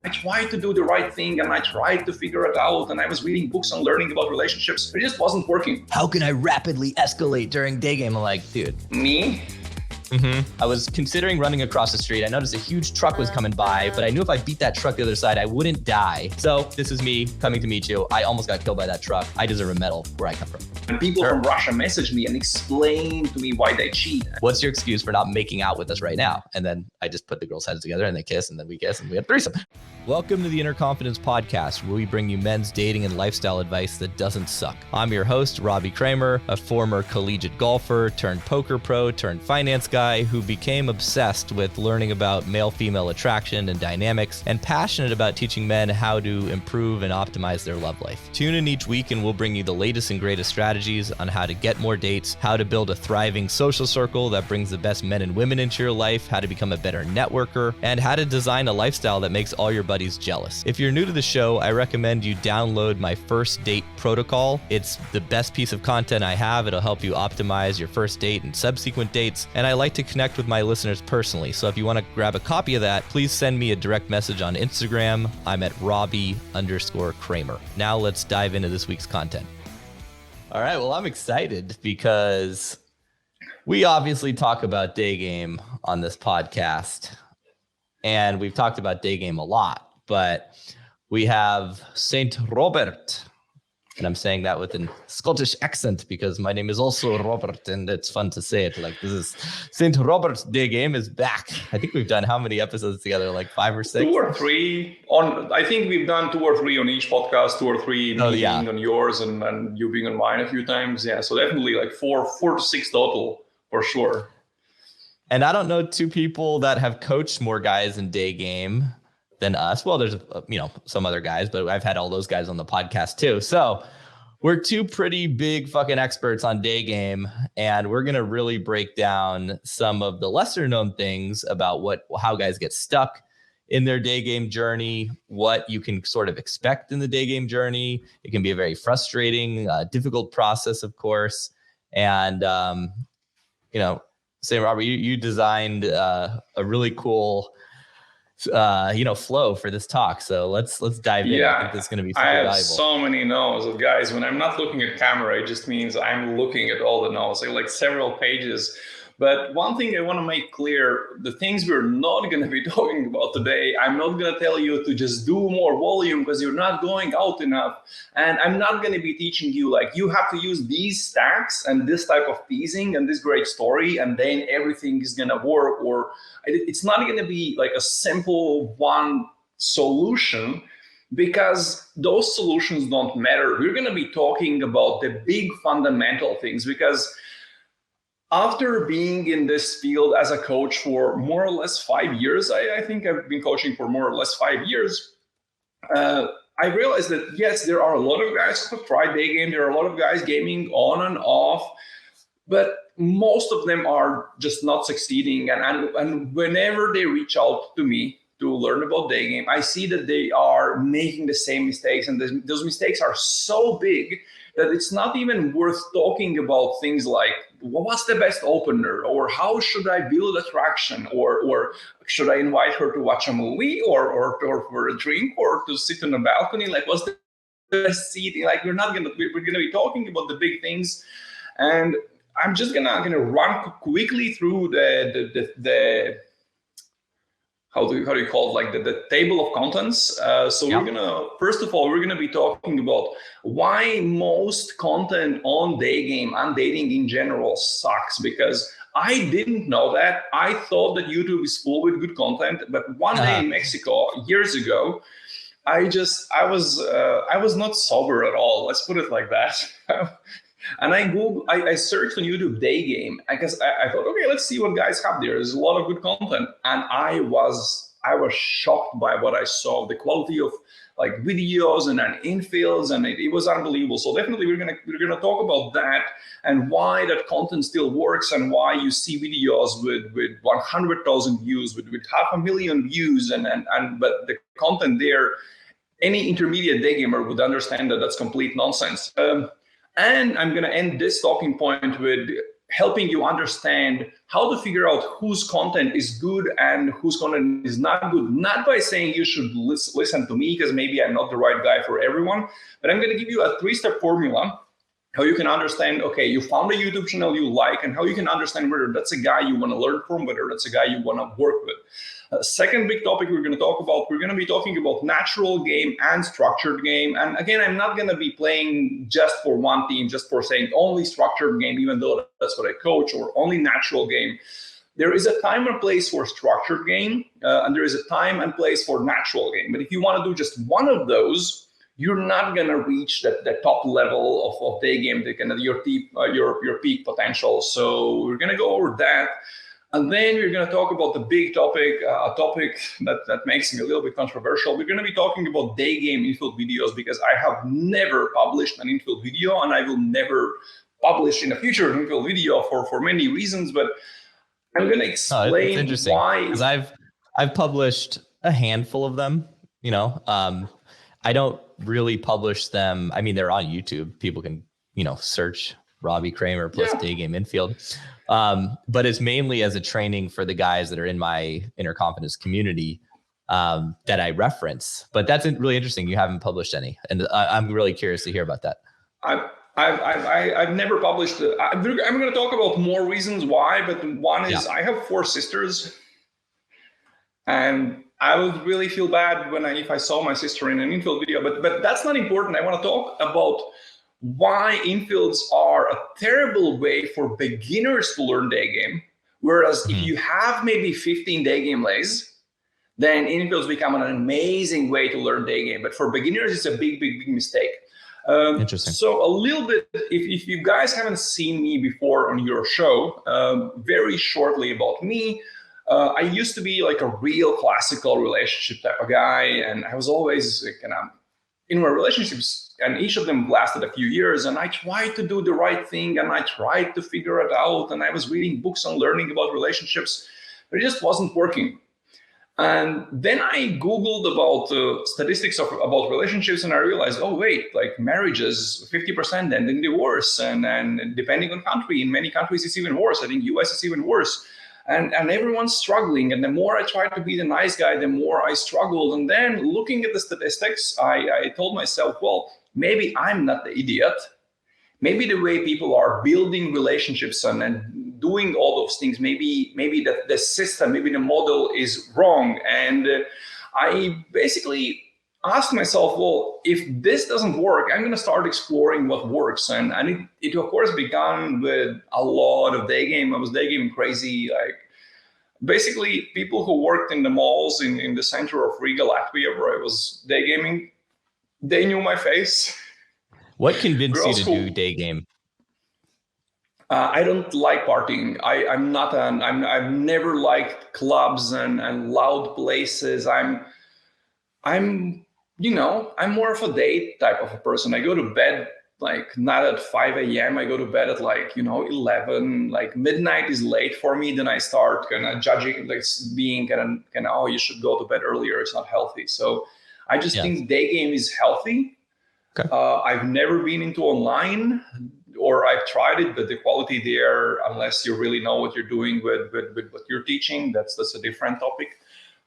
I tried to do the right thing and I tried to figure it out. And I was reading books and learning about relationships, but it just wasn't working. How can I rapidly escalate during Daygame? I'm like, dude. Me? I was considering running across the street. I noticed a huge truck was coming by, but I knew if I beat that truck the other side, I wouldn't die. So this is me coming to meet you. I almost got killed by that truck. I deserve a medal where I come from. And people from Russia message me and explain to me why they cheat. What's your excuse for not making out with us right now? And then I just put the girls' heads together and they kiss and then we kiss and we had threesome. Welcome to the Inner Confidence Podcast, where we bring you men's dating and lifestyle advice that doesn't suck. I'm your host, Robbie Kramer, a former collegiate golfer turned poker pro turned finance guy who became obsessed with learning about male-female attraction and dynamics and passionate about teaching men how to improve and optimize their love life. Tune in each week and we'll bring you the latest and greatest strategies on how to get more dates, how to build a thriving social circle that brings the best men and women into your life, how to become a better networker, and how to design a lifestyle that makes all your buddies jealous. If you're new to the show, I recommend you download my first date protocol. It's the best piece of content I have. It'll help you optimize your first date and subsequent dates. And I like to connect with my listeners personally. So if you want to grab a copy of that, please send me a direct message on Instagram. I'm at Robbie_Kramer. Now let's dive into this week's content. All right. Well, I'm excited because we obviously talk about Daygame on this podcast. And we've talked about Daygame a lot. But we have Saint Robert, and I'm saying that with a Scottish accent because my name is also Robert, and it's fun to say it. Like, this is Saint Robert's Daygame is back. I think we've done how many episodes together? Like 5 or 6? 2 or 3 on. I think we've done 2 or 3 on each podcast. 2 or 3 being on yours and you being on mine a few times. Yeah, so definitely like 4 to 6 total for sure. And I don't know 2 people that have coached more guys in Daygame than us. Well, there's, some other guys, but I've had all those guys on the podcast too. So we're 2 pretty big fucking experts on Daygame, and we're going to really break down some of the lesser known things about how guys get stuck in their Daygame journey, what you can sort of expect in the Daygame journey. It can be a very frustrating, difficult process, of course. And, St. Robert, you designed a really cool flow for this talk. So let's dive in. I think this is going to be super valuable. I have so many no's of guys. When I'm not looking at camera, it just means I'm looking at all the no's, like several pages. But one thing I want to make clear, the things we're not going to be talking about today, I'm not going to tell you to just do more volume because you're not going out enough. And I'm not going to be teaching you like you have to use these stacks and this type of teasing and this great story, and then everything is going to work. Or it's not going to be like a simple one solution, because those solutions don't matter. We're going to be talking about the big fundamental things, because after being in this field as a coach for more or less 5 years, I think I've been coaching for more or less 5 years, I realized that, yes, there are a lot of guys who have tried Daygame. There are a lot of guys gaming on and off, but most of them are just not succeeding. And whenever they reach out to me to learn about Daygame, I see that they are making the same mistakes. And those mistakes are so big that it's not even worth talking about things like, what's the best opener, or how should I build attraction, or should I invite her to watch a movie, or for a drink, or to sit on a balcony? Like, what's the best seating? Like, we're gonna be talking about the big things, and I'm just gonna run quickly through the how do you call it, like the table of contents. We're first of all, we're gonna be talking about why most content on Daygame and dating in general sucks, because I didn't know that. I thought that YouTube is full with good content, but one day in Mexico years ago, I was not sober at all. Let's put it like that. And I searched on YouTube Daygame because I thought, okay, let's see what guys have there. There's a lot of good content. And I was shocked by what I saw, the quality of like videos and infills, and it was unbelievable. So definitely we're gonna talk about that and why that content still works, and why you see videos with 100,000 views, with 500,000 views, but the content there, any intermediate Daygamer would understand that that's complete nonsense. And I'm going to end this talking point with helping you understand how to figure out whose content is good and whose content is not good. Not by saying you should listen to me because maybe I'm not the right guy for everyone, but I'm going to give you a 3-step formula how you can understand, okay, you found a YouTube channel you like, and how you can understand whether that's a guy you want to learn from, whether that's a guy you want to work with. Second big topic we're going to talk about, we're going to be talking about natural game and structured game. And again, I'm not going to be playing just for one team, just for saying only structured game, even though that's what I coach, or only natural game. There is a time and place for structured game, and there is a time and place for natural game. But if you want to do just one of those, you're not going to reach the top level of Daygame, your peak potential. So we're going to go over that. And then we're going to talk about the big topic, a topic that makes me a little bit controversial. We're going to be talking about Daygame infield videos, because I have never published an infield video, and I will never publish in the future an infield video for many reasons. But I'm going to explain why. Because I've published a handful of them. I don't really publish them. I mean, they're on YouTube. People can, search Robbie Kramer plus Daygame infield. But it's mainly as a training for the guys that are in my inner confidence community that I reference. But that's really interesting. You haven't published any, and I'm really curious to hear about that. I've never published. I'm going to talk about more reasons why, but one is I have 4 sisters, and I would really feel bad if I saw my sister in an infield video, but that's not important. I want to talk about why infields are a terrible way for beginners to learn Daygame. Whereas if you have maybe 15 Daygame lays, then infields become an amazing way to learn Daygame. But for beginners, it's a big mistake. Interesting. So a little bit, if you guys haven't seen me before on your show, very shortly about me, I used to be like a real classical relationship type of guy, and I was always kind of in my relationships, and each of them lasted a few years, and I tried to do the right thing, and I tried to figure it out, and I was reading books on learning about relationships, but it just wasn't working. And then I Googled about statistics about relationships, and I realized, oh wait, like marriages, 50% end in divorce, and depending on country, in many countries it's even worse. I think US is even worse. And everyone's struggling. And the more I tried to be the nice guy, the more I struggled. And then looking at the statistics, I told myself, well, maybe I'm not the idiot. Maybe the way people are building relationships and doing all those things, maybe the system, maybe the model is wrong. And I basically asked myself, well, if this doesn't work, I'm going to start exploring what works. And it of course began with a lot of Daygame. I was Daygaming crazy. Like basically people who worked in the malls in the center of Riga, Latvia, where I was Daygaming, they knew my face. What convinced you to do Daygame? I don't like partying. I've never liked clubs and loud places. I'm more of a date type of a person. I go to bed like not at 5 a.m. I go to bed at 11. Like midnight is late for me. Then I start kind of judging, like being kind of, oh, you should go to bed earlier. It's not healthy. So I just think Daygame is healthy. Okay. I've never been into online, or I've tried it, but the quality there, unless you really know what you're doing with what you're teaching, that's a different topic.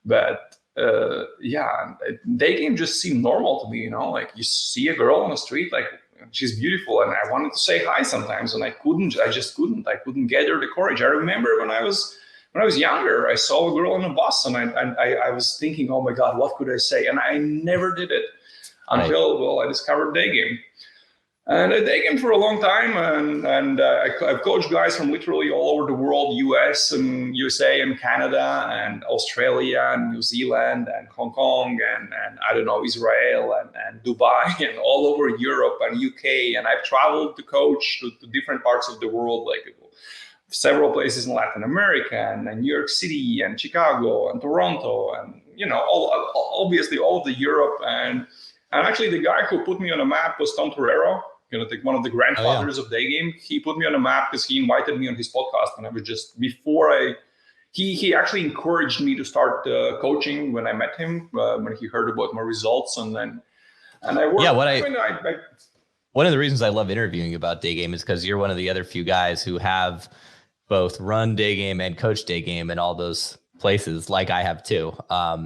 But Daygame just seemed normal to me, like you see a girl on the street, like she's beautiful, and I wanted to say hi sometimes, and I couldn't gather the courage. I remember when I was younger, I saw a girl on a bus, and I was thinking, oh my God, what could I say? And I never did it until I discovered Daygame. And I Daygame for a long time, and I've coached guys from literally all over the world, US and USA and Canada and Australia and New Zealand and Hong Kong and I don't know, Israel and Dubai and all over Europe and UK. And I've traveled to coach to different parts of the world, like several places in Latin America and New York City and Chicago and Toronto and, obviously all of the Europe. And actually the guy who put me on a map was Tom Torero, one of the grandfathers of Daygame. He put me on a map because he invited me on his podcast, and I was just he actually encouraged me to start coaching when I met him, when he heard about my results, and I worked. one of the reasons I love interviewing about Daygame is because you're one of the other few guys who have both run Daygame and coach Daygame in all those places, like I have too.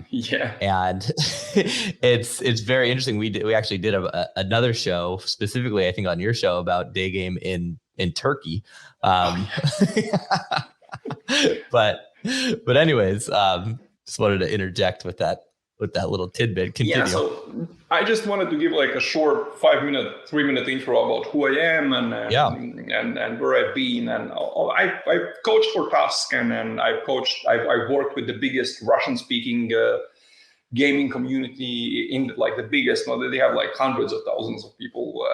Yeah. And it's very interesting. We actually did another show specifically, I think, on your show about Daygame in Turkey. But anyways, just wanted to interject with that little tidbit. Continue. Yeah, so I just wanted to give like a short 5-minute, 3-minute intro about who I am and where I've been. And I've coached for Tusk, and I've worked with the biggest Russian-speaking gaming community in like the biggest. They have like hundreds of thousands of people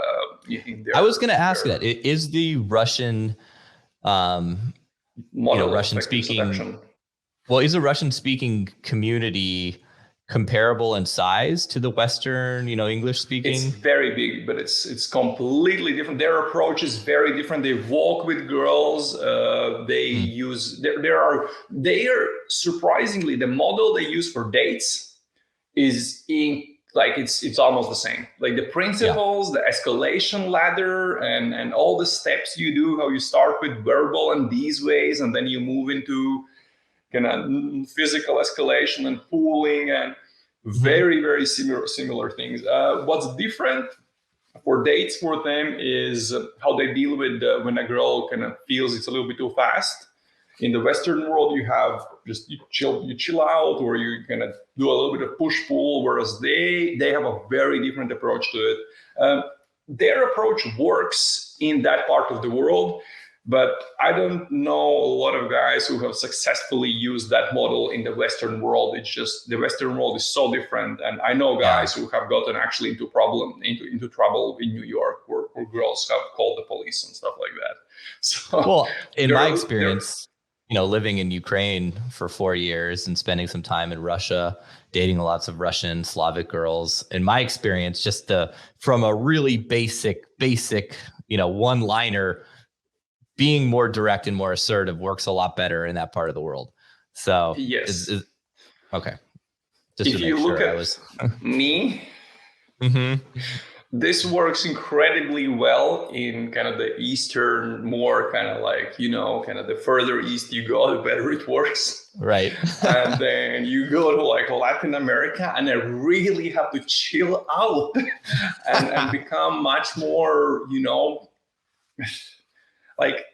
in there. I was going to ask that. Is the Russian, Russian-speaking? Well, is the Russian-speaking community comparable in size to the Western, English speaking? It's very big, but it's completely different. Their approach is very different. They walk with girls. They are surprisingly, the model they use for dates is it's almost the same. Like the principles, the escalation ladder, and all the steps you do, how you start with verbal and these ways, and then you move into kind of physical escalation and pooling, and very, very similar things. What's different for dates for them is how they deal with when a girl kind of feels it's a little bit too fast. In the Western world, you have just you chill out, or you kind of do a little bit of push pull, whereas they have a very different approach to it. Their approach works in that part of the world, but I don't know a lot of guys who have successfully used that model in the Western world. It's just the Western world is so different. And I know guys who have gotten actually into trouble in New York, where girls have called the police and stuff like that. So, well, in my experience, living in Ukraine for 4 years and spending some time in Russia, dating lots of Russian, Slavic girls, in my experience, just from a really basic, one-liner, being more direct and more assertive works a lot better in that part of the world. So yes. Okay. Just if you look at me, this works incredibly well in kind of the Eastern, more kind of like, kind of the further east you go, the better it works. Right. And then you go to like Latin America, and I really have to chill out and become much more, like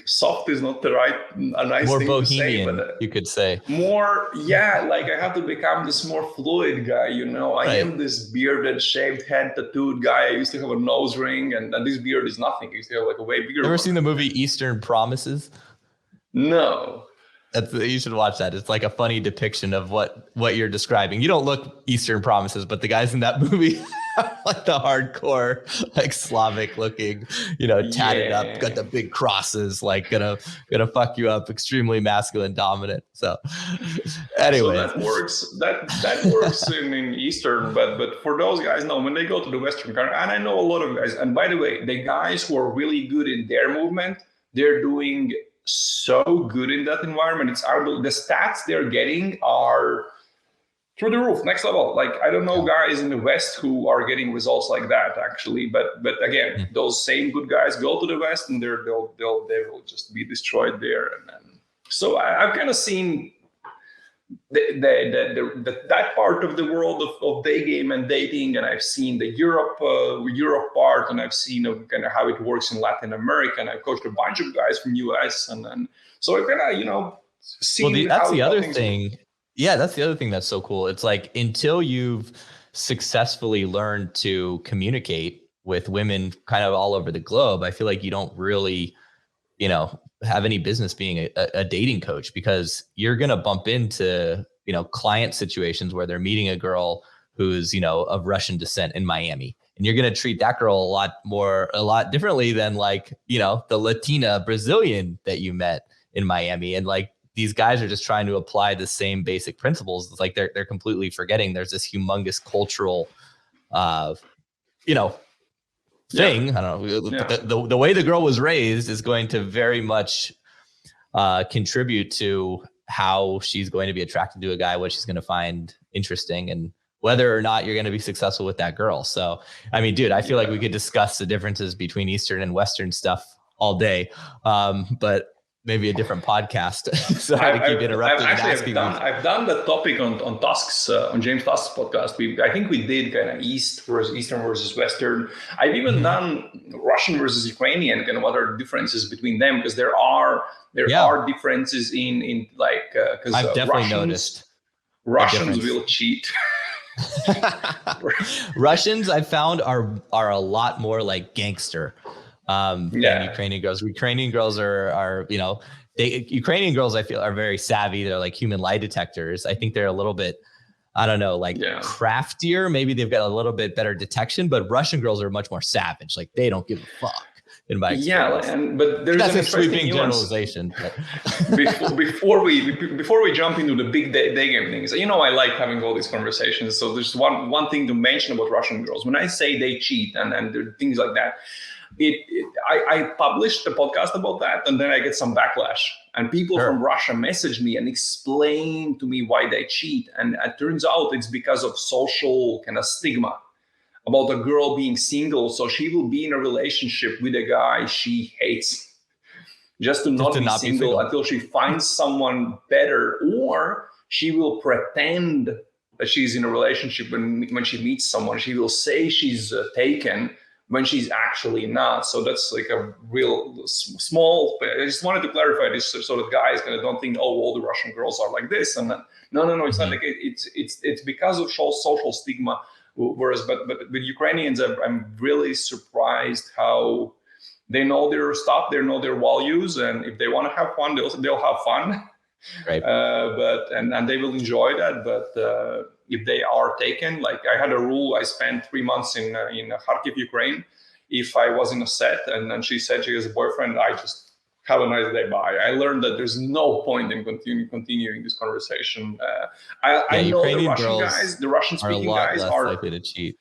soft is not a nice more thing bohemian, to say, but you could say more, like I have to become this more fluid guy. I am this bearded, shaved head, tattooed guy. I used to have a nose ring, and this beard is nothing. I used to have like a way bigger. You ever seen the movie Eastern Promises? No. You should watch that. It's like a funny depiction of what you're describing. You don't look Eastern Promises, but the guys in that movie like the hardcore, like Slavic looking, tatted up, got the big crosses, like gonna fuck you up, extremely masculine, dominant. So anyway, so that works in Eastern, but for those guys, no, when they go to the Western country, and I know a lot of guys, and by the way, the guys who are really good in their movement, they're doing so good in that environment. The stats they're getting are through the roof, next level. Like I don't know guys in the West who are getting results like that actually, but again, those same good guys go to the West, and they will just be destroyed there. And so I've kind of seen that part of the world of Daygame and dating, and I've seen the Europe part, and I've seen kind of how it works in Latin America, and I've coached a bunch of guys from US, and so I've kind of seen. Well, that's the other thing. Yeah, that's the other thing that's so cool. It's like until you've successfully learned to communicate with women kind of all over the globe, I feel like you don't really, have any business being a dating coach, because you're going to bump into, client situations where they're meeting a girl who's, of Russian descent in Miami. And you're going to treat that girl a lot differently than like, the Latina Brazilian that you met in Miami. And like, these guys are just trying to apply the same basic principles. It's like they're completely forgetting there's this humongous cultural, thing. Yeah. I don't know. The way the girl was raised is going to very much contribute to how she's going to be attracted to a guy, what she's going to find interesting. And whether or not you're going to be successful with that girl. So, I mean, dude, I feel like we could discuss the differences between Eastern and Western stuff all day, but maybe a different podcast. So I had to keep interrupting and asking. I've done the topic on Tusk's, on James Tusk's podcast. I think we did kind of Eastern versus Western. I've even done Russian versus Ukrainian, kind of what are the differences between them, because there are differences in like, because I've definitely noticed Russians will cheat. Russians I found are a lot more like gangster than Ukrainian girls. Ukrainian girls are Ukrainian girls I feel are very savvy. They're like human lie detectors. I think they're a little bit, I don't know, like craftier. Maybe they've got a little bit better detection, but Russian girls are much more savage. Like they don't give a fuck. In my experience. But there's that's an a sweeping generalization. before we jump into the big Daygame things, I like having all these conversations. So there's one thing to mention about Russian girls. When I say they cheat and there are things like that, I published a podcast about that, and then I get some backlash. And people from Russia message me and explain to me why they cheat. And it turns out it's because of social kind of stigma about a girl being single, so she will be in a relationship with a guy she hates, just to not be single until she finds someone better, or she will pretend that she's in a relationship when she meets someone. She will say she's taken when she's actually not. So that's like a real small. I just wanted to clarify this so that guys kind of don't think, all the Russian girls are like this. And then, no, it's not like it's because of social stigma. Whereas, but with Ukrainians, I'm really surprised how they know their stuff, they know their values, and if they want to have fun, they'll have fun. Right. And they will enjoy that. But if they are taken, like I had a rule, I spent 3 months in Kharkiv, Ukraine. If I was in a set and then she said she has a boyfriend, I just have a nice day, bye. I learned that there's no point in continuing this conversation. I know the Russian guys, the Russian-speaking guys are likely to cheat.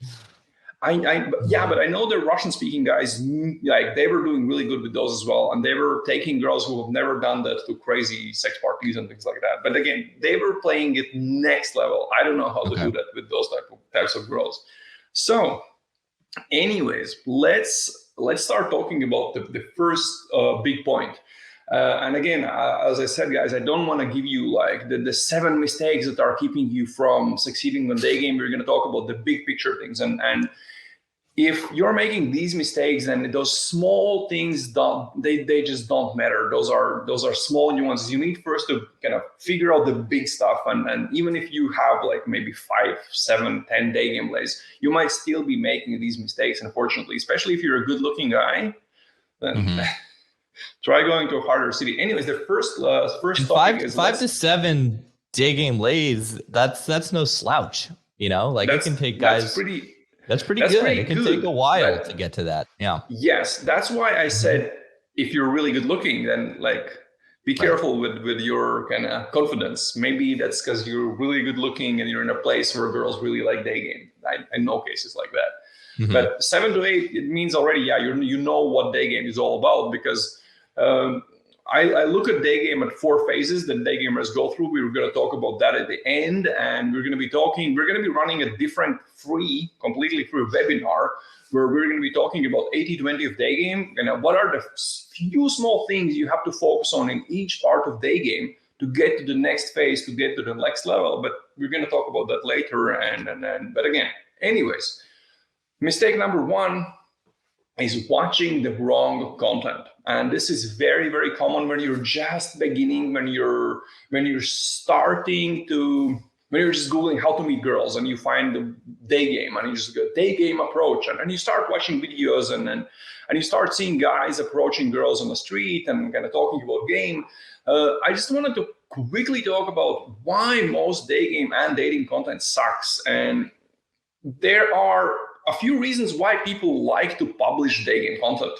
But I know the Russian-speaking guys, like they were doing really good with those as well, and they were taking girls who have never done that to crazy sex parties and things like that. But again, they were playing it next level. I don't know how to do that with those types of girls. So, anyways, let's start talking about the first big point. And again, as I said, guys, I don't want to give you like the 7 mistakes that are keeping you from succeeding on Daygame. We're going to talk about the big picture things. And if you're making these mistakes, then those small things they just don't matter. Those are small nuances. You need first to kind of figure out the big stuff. And even if you have like maybe 5, 7, 10 Daygame plays, you might still be making these mistakes, unfortunately, especially if you're a good looking guy, then try going to a harder city. Anyways, the first topic is 5 to 7 Daygame lays. That's no slouch, like it can take guys. That's pretty good. It can take a while to get to that. Yeah. Yes, that's why I said if you're really good looking, then like be careful with your kind of confidence. Maybe that's because you're really good looking and you're in a place where girls really like Daygame. I know cases like that. But 7 to 8, it means already, you know what Daygame is all about, because I look at Daygame at 4 phases that Daygamers go through. We're going to talk about that at the end, and we're going to be running a different completely free webinar where we're going to be talking about 80-20 of Daygame and what are the few small things you have to focus on in each part of Daygame to get to the next phase, to get to the next level. But we're going to talk about that later. But again, anyways, mistake number 1 is watching the wrong content. And this is very, very common when you're just beginning, when you're starting to, when you're just Googling how to meet girls and you find the Daygame and you just go Daygame approach, and then you start watching videos and you start seeing guys approaching girls on the street and kind of talking about game. I just wanted to quickly talk about why most Daygame and dating content sucks. And there are a few reasons why people like to publish Daygame content.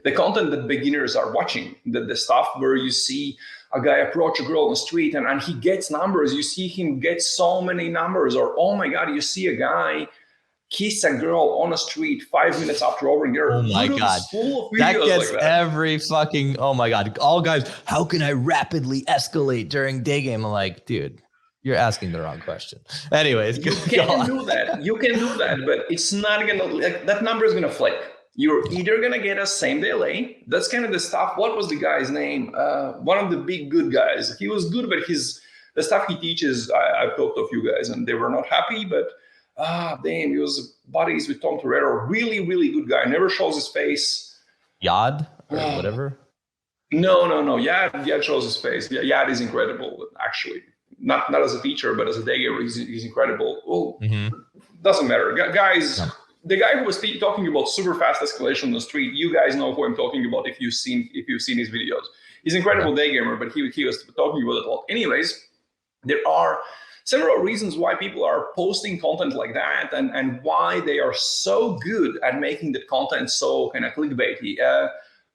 The content that beginners are watching, the stuff where you see a guy approach a girl on the street and he gets numbers. You see him get so many numbers, or oh my God, you see a guy kiss a girl on a street 5 minutes after over and oh my God, that gets like that. Every fucking, oh my God, all guys, how can I rapidly escalate during Daygame? I'm like, dude, You're asking the wrong question. Anyways, You can do that. You can do that, but it's not gonna like that number is gonna flake. You're either gonna get a same day lay. That's kind of the stuff. What was the guy's name? One of the big good guys. He was good, but the stuff he teaches, I've talked to a few guys and they were not happy. But damn, he was buddies with Tom Torero. Really, really good guy. Never shows his face. Yad or whatever. No. Yad shows his face. Yad is incredible, actually. Not as a teacher, but as a daygamer, he's incredible. Well, doesn't matter. Guys, the guy who was talking about super fast escalation on the street, you guys know who I'm talking about if you've seen his videos. He's an incredible daygamer, but he was talking about it a lot. Anyways, there are several reasons why people are posting content like that and why they are so good at making the content so kind of clickbaity.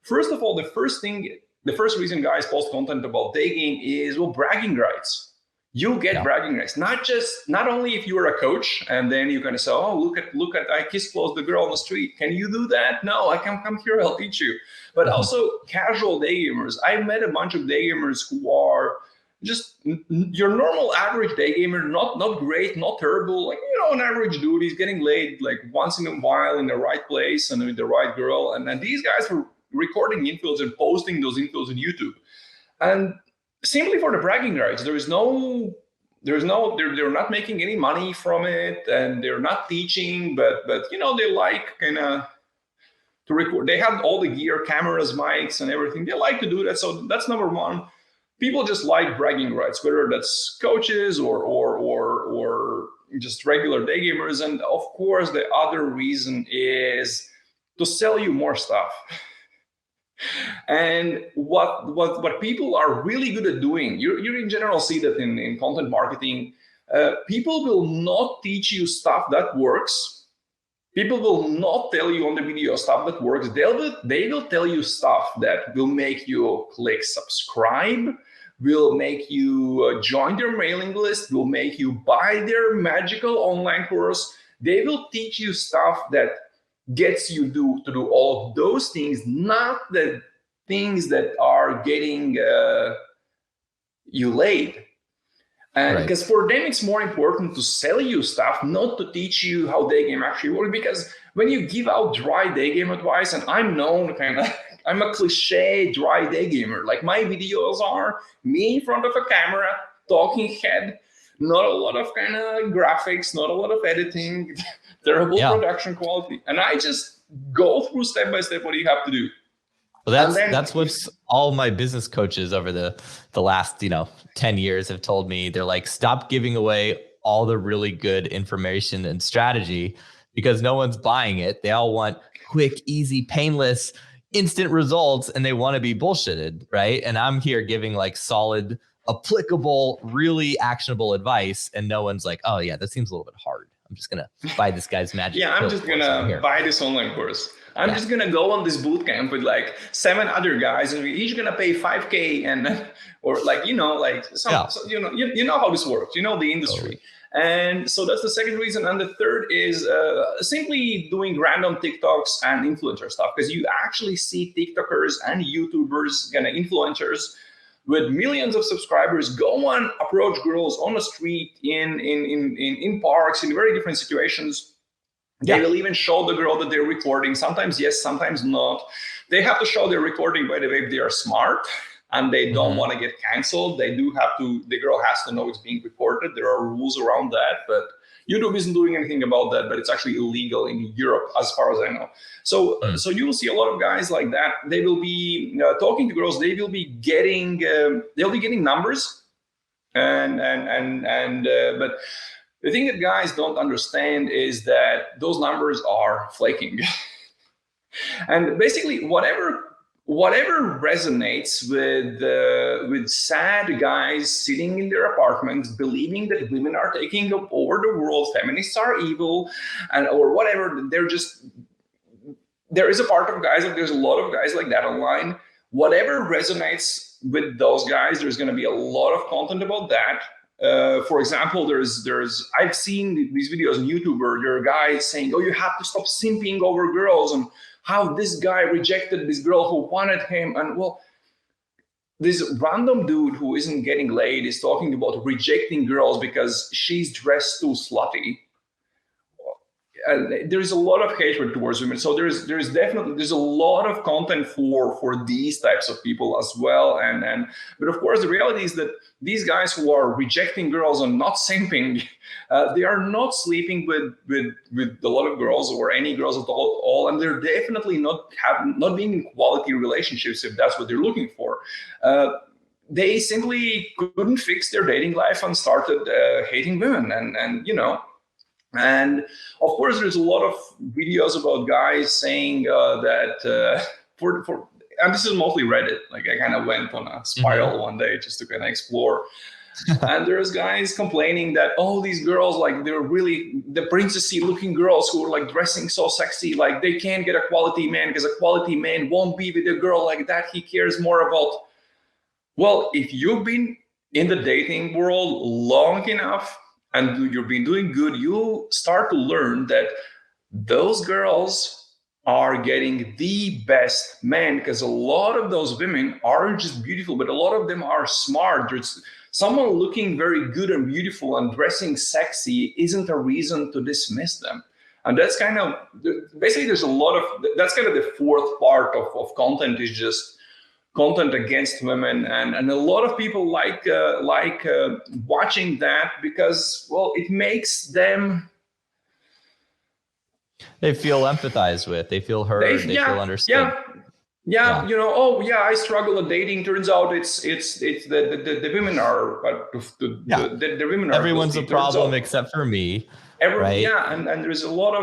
First of all, the first reason guys post content about Daygame is, well, bragging rights. You get bragging rights, not only if you are a coach and then you kind of say, oh, look at I kiss close the girl on the street. Can you do that? No, I can come here, I'll teach you. But also casual daygamers. I've met a bunch of daygamers who are just your normal average daygamer, not great, not terrible, like, an average dude. He's getting laid like once in a while in the right place and with the right girl. And then these guys are recording infos and posting those infos on YouTube. And simply for the bragging rights, they're not making any money from it, and they're not teaching, but they like kind of to record. They have all the gear, cameras, mics, and everything. They like to do that. So that's number one. People just like bragging rights, whether that's coaches or just regular day gamers. And of course, the other reason is to sell you more stuff. And what people are really good at doing, you in general see that in content marketing, people will not teach you stuff that works. People will not tell you on the video stuff that works. They will tell you stuff that will make you click subscribe, will make you join their mailing list, will make you buy their magical online course. They will teach you stuff that gets you to do all of those things, not the things that are getting you laid. And because for them, it's more important to sell you stuff, not to teach you how Daygame actually works. Because when you give out dry Daygame advice, and I'm known I'm a cliche dry Daygamer. Like my videos are me in front of a camera, talking head, not a lot of kind of graphics, not a lot of editing, terrible production quality. And I just go through step by step what you have to do. Well, that's what all my business coaches over the last 10 years have told me. They're like, stop giving away all the really good information and strategy because no one's buying it. They all want quick, easy, painless, instant results, and they want to be bullshitted, right? And I'm here giving like solid, applicable, really actionable advice, and no one's like, oh yeah, that seems a little bit hard. I'm just gonna buy this guy's magic. Yeah, I'm just gonna buy this online course. I'm just gonna go on this boot camp with like 7 other guys, and we're each gonna pay $5,000 and or like you know how this works. You know the industry. Totally. And so that's the second reason. And the third is simply doing random TikToks and influencer stuff, because you actually see TikTokers and YouTubers, influencers with millions of subscribers go on, approach girls on the street, in parks, in very different situations. They will even show the girl that they're recording. Sometimes yes, sometimes not. They have to show their recording, by the way, if they are smart and they don't want to get canceled. They do have to, the girl has to know it's being recorded. There are rules around that, but YouTube isn't doing anything about that, but it's actually illegal in Europe, as far as I know. So you will see a lot of guys like that. They will be talking to girls. They will be getting, numbers, but the thing that guys don't understand is that those numbers are flaking. And basically, whatever resonates with sad guys sitting in their apartments, believing that women are taking over the world, feminists are evil, or whatever. There is a part of guys, like there's a lot of guys like that online. Whatever resonates with those guys, there's going to be a lot of content about that. For example, I've seen these videos on YouTube where there are guys saying, oh, you have to stop simping over girls, and how this guy rejected this girl who wanted him. And well, this random dude who isn't getting laid is talking about rejecting girls because she's dressed too slutty. There is a lot of hatred towards women. So there's definitely a lot of content for these types of people as well. But of course, the reality is that these guys who are rejecting girls and not simping, they are not sleeping with a lot of girls or any girls at all, and they're definitely not being in quality relationships if that's what they're looking for. They simply couldn't fix their dating life and started hating women, and you know. And of course, there's a lot of videos about guys saying that and this is mostly Reddit. Like I kind of went on a spiral one day just to kind of explore. And there's guys complaining that, oh, these girls, like they're really the princessy looking girls who are like dressing so sexy, like they can't get a quality man because a quality man won't be with a girl like that. He cares more about, well, if you've been in the dating world long enough, and you've been doing good, you start to learn that those girls are getting the best men, because a lot of those women aren't just beautiful, but a lot of them are smart. There's someone looking very good and beautiful and dressing sexy isn't a reason to dismiss them. And that's kind of, basically there's a lot of, that's kind of the fourth part of content, is just content against women, and a lot of people like watching that because, well, it makes them, they feel empathized with, they feel heard, they feel understood. Yeah, you know, oh yeah, I struggle at dating. Turns out it's the women are the women are, everyone's a problem except for me. Right? Yeah, and there's a lot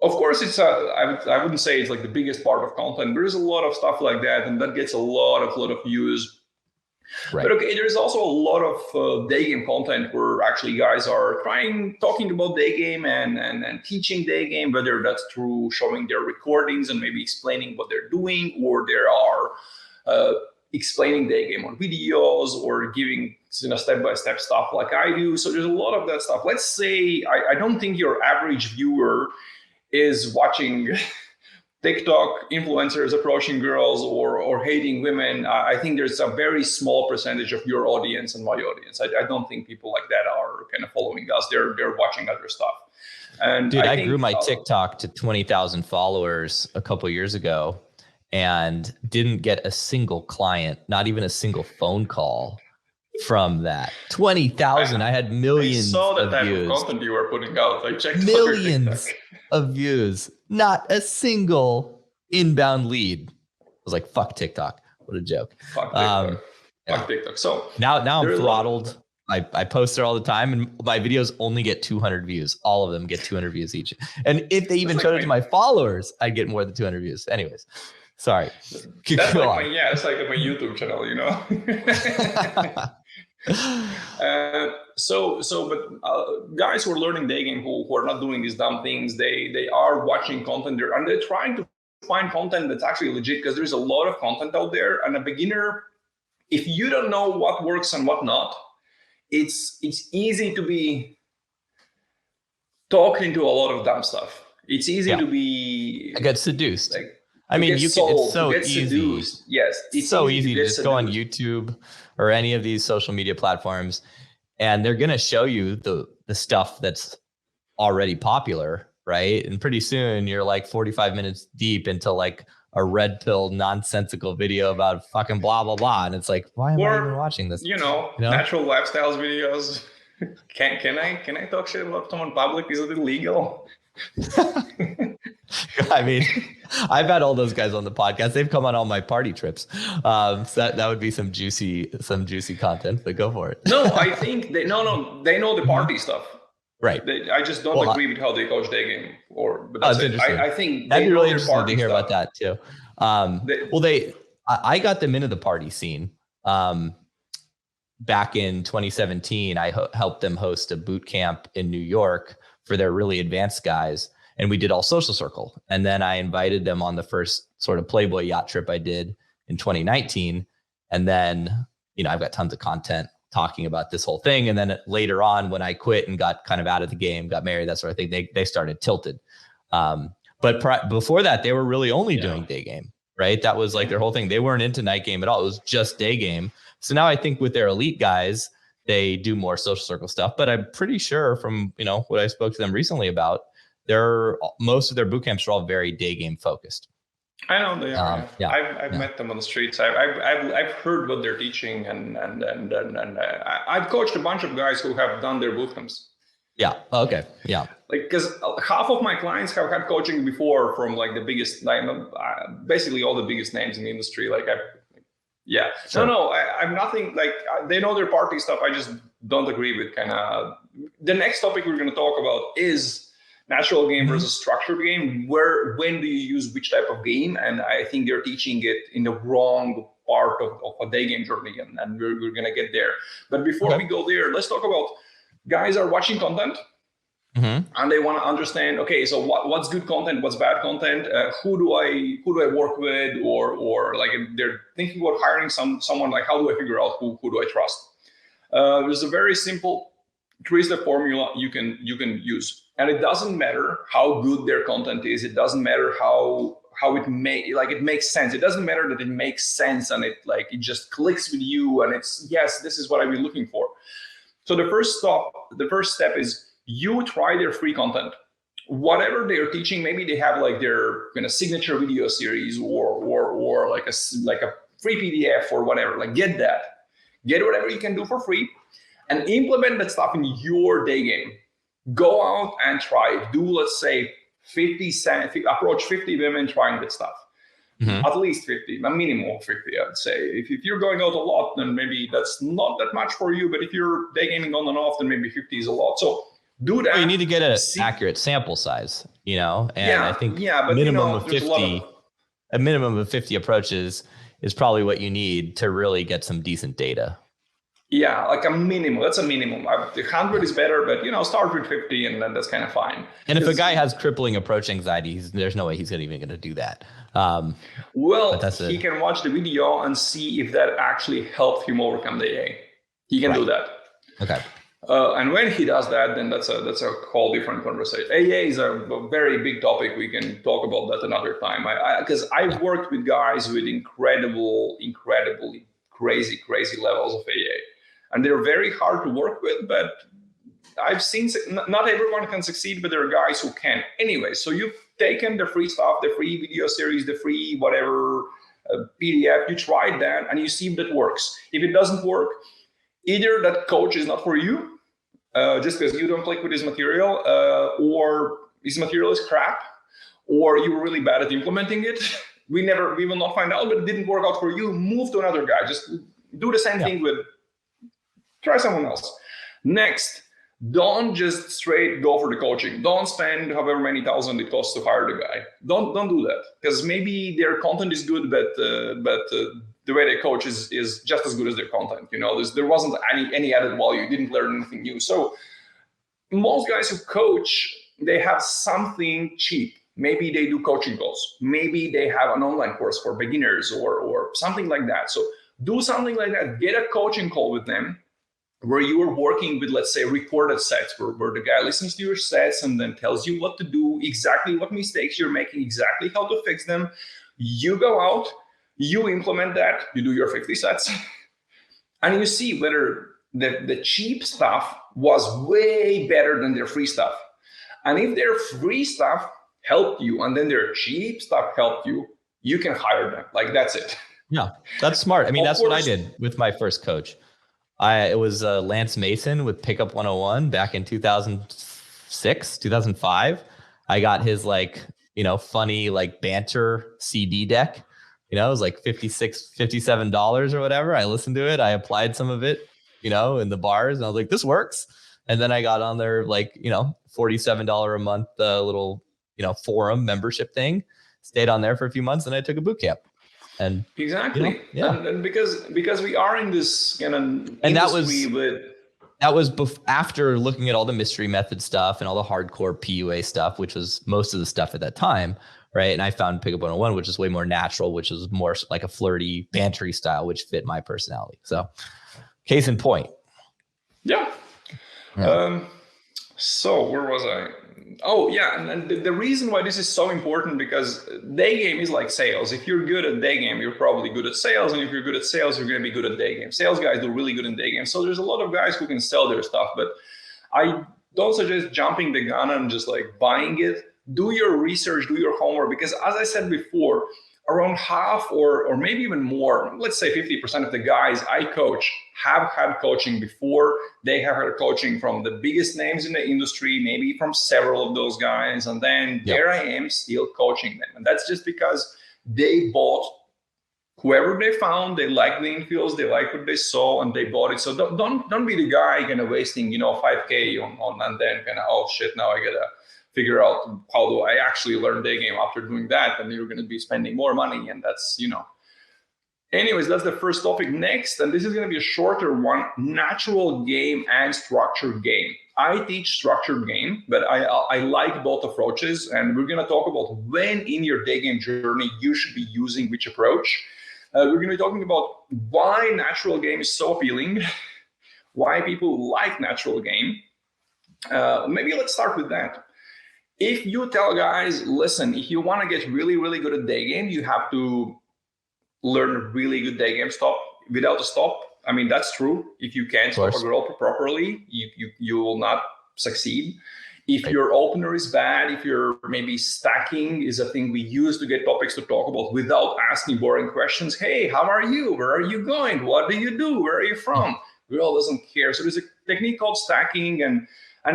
of course, it's I wouldn't say it's like the biggest part of content. There's a lot of stuff like that, and that gets a lot of views. Right. But okay, there's also a lot of Daygame content where actually guys are talking about Daygame and teaching Daygame, whether that's through showing their recordings and maybe explaining what they're doing, or there are explaining Daygame on videos, or giving step-by-step stuff like I do. So there's a lot of that stuff. Let's say I don't think your average viewer is watching TikTok influencers approaching girls or hating women. I think there's a very small percentage of your audience and my audience. I don't think people like that are kind of following us. They're watching other stuff. And dude, I grew my TikTok to 20,000 followers a couple of years ago and didn't get a single client, not even a single phone call from that. 20,000. I had millions of views. I saw that type of content you were putting out. I checked millions of views, not a single inbound lead. I was like, fuck TikTok. What a joke. Fuck TikTok. Fuck TikTok. So now I'm throttled. I post there all the time, and my videos only get 200 views. All of them get 200 views each. And if they even showed it to my followers, I'd get more than 200 vieys. Anyways, sorry. That's like it's like my YouTube channel, you know. But guys who are learning Daygame who are not doing these dumb things, they are watching content there, and they're trying to find content that's actually legit, because there's a lot of content out there. And a beginner, if you don't know what works and what not, it's easy to be talked into a lot of dumb stuff. It's easy to be get seduced. I mean, it's so easy. Seduced. Yes, it's so easy to just go on YouTube or any of these social media platforms, and they're going to show you the stuff that's already popular, right? And pretty soon you're like 45 minutes deep into like a red pill nonsensical video about fucking blah, blah, blah. And it's like, why am I even watching this? You know, natural lifestyles videos. Can I talk shit about someone in public? Is it illegal? I mean, I've had all those guys on the podcast. They've come on all my party trips. So that would be some juicy content, but go for it. No, I think they know the party stuff. Right. I just don't agree with how they coach Daygame. But that's interesting. I think that'd be really interesting to hear about that too. I got them into the party scene. Back in 2017, I helped them host a boot camp in New York for their really advanced guys. And we did all social circle. And then I invited them on the first sort of Playboy yacht trip I did in 2019. And then, I've got tons of content talking about this whole thing. And then later on, when I quit and got kind of out of the game, got married, that sort of thing, they started Tilted. But before that, they were really only doing Daygame, right? That was like their whole thing. They weren't into night game at all. It was just day game. So now I think with their elite guys, they do more social circle stuff, but I'm pretty sure from, what I spoke to them recently about, most of their boot camps are all very day game focused. I know they are. Yeah. I've met them on the streets. I've heard what they're teaching, and I've coached a bunch of guys who have done their boot camps. Yeah. Okay. Yeah. Like, because half of my clients have had coaching before from like the biggest, basically all the biggest names in the industry. Sure. I'm nothing like they know their party stuff. I just don't agree with kind of the next topic we're going to talk about is natural game versus structured game. When do you use which type of game? And I think they're teaching it in the wrong part of a day game journey, and we're going to get there. But before we go there, let's talk about guys are watching content. And they want to understand, okay, so what's good content, what's bad content, who do I work with, or like if they're thinking about hiring someone, like how do I figure out who do I trust? There's a very simple 3-step formula you can use, and it doesn't matter how good their content is. It doesn't matter how it makes sense. It doesn't matter that it makes sense and it just clicks with you and it's yes, this is what I've been looking for. So the first step is you try their free content. Whatever they're teaching, maybe they have like their signature video series or like a free PDF or whatever. Like get whatever you can do for free and implement that stuff in your day game. Go out and try it. Do, let's say, approach 50 women trying that stuff. At least 50, a minimum of 50, I'd say. If you're going out a lot, then maybe that's not that much for you. But if you're day gaming on and off, then maybe 50 is a lot. So do that. Well, you need to get an accurate sample size, and I think but minimum a minimum of 50 approaches is probably what you need to really get some decent data. Yeah, like a minimum. That's a minimum. 100 is better, but start with 50 and then that's kind of fine. And if a guy has crippling approach anxiety, there's no way he's even going to do that. He can watch the video and see if that actually helped him overcome the AA. He can do that. Okay. And when he does that, then that's a whole different conversation. AA is a very big topic. We can talk about that another time. Because I've worked with guys with incredibly crazy levels of AA. And they're very hard to work with, but I've seen not everyone can succeed, but there are guys who can. Anyway, so you've taken the free stuff, the free video series, the free whatever PDF, you tried that and you see if that works. If it doesn't work, either that coach is not for you, just because you don't click with his material, or his material is crap, or you were really bad at implementing it. We will not find out, but it didn't work out for you. Move to another guy. Just do the same thing with. Try someone else. Next, don't just straight go for the coaching. Don't spend however many thousand it costs to hire the guy. Don't do that, because maybe their content is good, but the way they coach is just as good as their content. There wasn't any added value. You didn't learn anything new. So most guys who coach, they have something cheap. Maybe they do coaching calls. Maybe they have an online course for beginners or something like that. So do something like that. Get a coaching call with them, where you are working with, let's say, recorded sets, where the guy listens to your sets and then tells you what to do, exactly what mistakes you're making, exactly how to fix them. You go out, you implement that, you do your 50 sets, and you see whether the cheap stuff was way better than their free stuff. And if their free stuff helped you and then their cheap stuff helped you, you can hire them. Like, that's it. Yeah, that's smart. I mean, that's what I did with my first coach. It was Lance Mason with Pickup 101 back in 2006, 2005. I got his funny banter CD deck. It was like $56, $57 or whatever. I listened to it. I applied some of it, in the bars, and I was like, this works. And then I got on their $47 a month little forum membership thing. Stayed on there for a few months, and I took a boot camp. And exactly, and because we are in this kind of industry, that was after looking at all the mystery method stuff and all the hardcore PUA stuff, which was most of the stuff at that time, right? And I found Pickup 101, which is way more natural, which is more like a flirty, bantery style, which fit my personality. So, case in point. Yeah. So where was I? Oh yeah, and the reason why this is so important, because day game is like sales. If you're good at day game, you're probably good at sales, and if you're good at sales, you're going to be good at day game. Sales guys do really good in day game. So there's a lot of guys who can sell their stuff, but I don't suggest jumping the gun and just like buying it. Do your research, do your homework, because as I said before, around half or maybe even more, let's say 50% of the guys I coach have had coaching before. They have had coaching from the biggest names in the industry, maybe from several of those guys. And then there I am still coaching them. And that's just because they bought whoever they found, they liked the infields, they liked what they saw, and they bought it. So don't be the guy kind of wasting, 5K on and then kind of, oh shit, now I gotta figure out how do I actually learn day game after doing that, and you're going to be spending more money, and that's, Anyways, that's the first topic. Next, and this is going to be a shorter one, natural game and structured game. I teach structured game, but I like both approaches, and we're going to talk about when in your day game journey you should be using which approach. We're going to be talking about why natural game is so appealing, why people like natural game. Maybe let's start with that. If you tell guys, listen, if you want to get really, really good at day game, you have to learn a really good day game stop without a stop. I mean, that's true. If you can't stop a girl properly, you will not succeed. If your opener is bad, if you're maybe stacking is a thing we use to get topics to talk about without asking boring questions. Hey, how are you? Where are you going? What do you do? Where are you from? Girl doesn't care. So there's a technique called stacking, and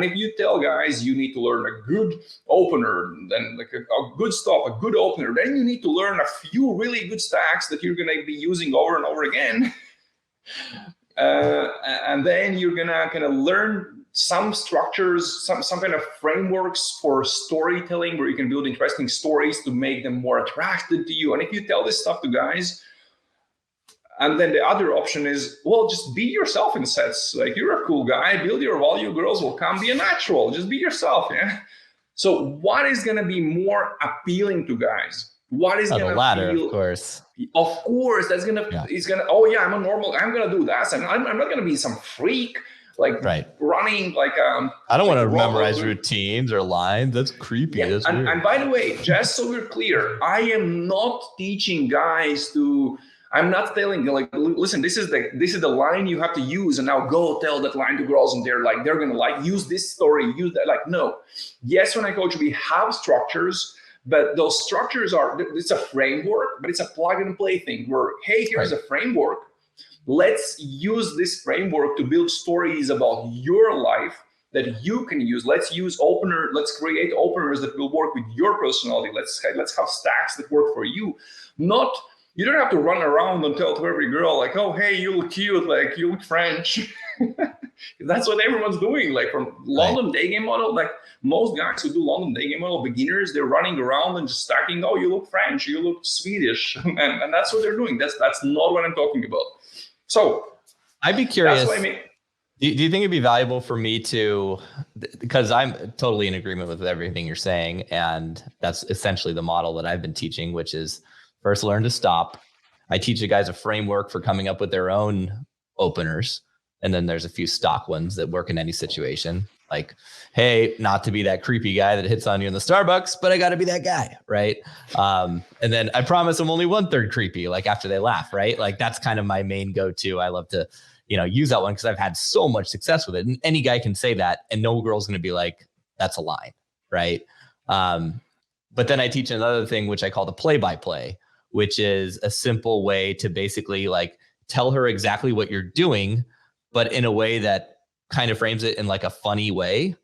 if you tell guys you need to learn a good opener, then like a good stop, a good opener, then you need to learn a few really good stacks that you're going to be using over and over again. And then you're going to kind of learn some structures, some kind of frameworks for storytelling where you can build interesting stories to make them more attracted to you. And if you tell this stuff to guys, and then the other option is, well, just be yourself in sets. Like, you're a cool guy, build your value, girls will come, be a natural, just be yourself, yeah? So what is gonna be more appealing to guys? What is gonna the latter, feel, of course. Of course, that's gonna, it's gonna, oh yeah, I'm a normal, I'm gonna do that. And I'm not gonna be some freak, like running like I don't want to memorize routines or lines. That's creepy. Yeah. That's and by the way, just so we're clear, I am not teaching guys to, I'm not telling, like, listen, this is the line you have to use, and now go tell that line to girls, and they're gonna like use this story, use that. Like, no. Yes, when I coach, we have structures, but those structures it's a framework, but it's a plug and play thing where, hey, here's a framework. Let's use this framework to build stories about your life that you can use. Let's create openers that will work with your personality. Let's have stacks that work for you. You don't have to run around and tell to every girl, like, oh, hey, you look cute, like, you look French. That's what everyone's doing. Like, from London day game model, like, most guys who do London day game model beginners, they're running around and just stacking, oh, you look French, you look Swedish. and that's what they're doing. That's not what I'm talking about. So I'd be curious. That's what I mean. Do you think it'd be valuable for me to, because I'm totally in agreement with everything you're saying, and that's essentially the model that I've been teaching, which is first learn to stop. I teach you guys a framework for coming up with their own openers. And then there's a few stock ones that work in any situation. Like, hey, not to be that creepy guy that hits on you in the Starbucks, but I got to be that guy, right? And then I promise I'm only 1/3 creepy, like after they laugh, right? Like, that's kind of my main go-to. I love to, use that one because I've had so much success with it. And any guy can say that, and no girl's going to be like, that's a line, right? But then I teach another thing, which I call the play-by-play, which is a simple way to basically like tell her exactly what you're doing, but in a way that kind of frames it in like a funny way,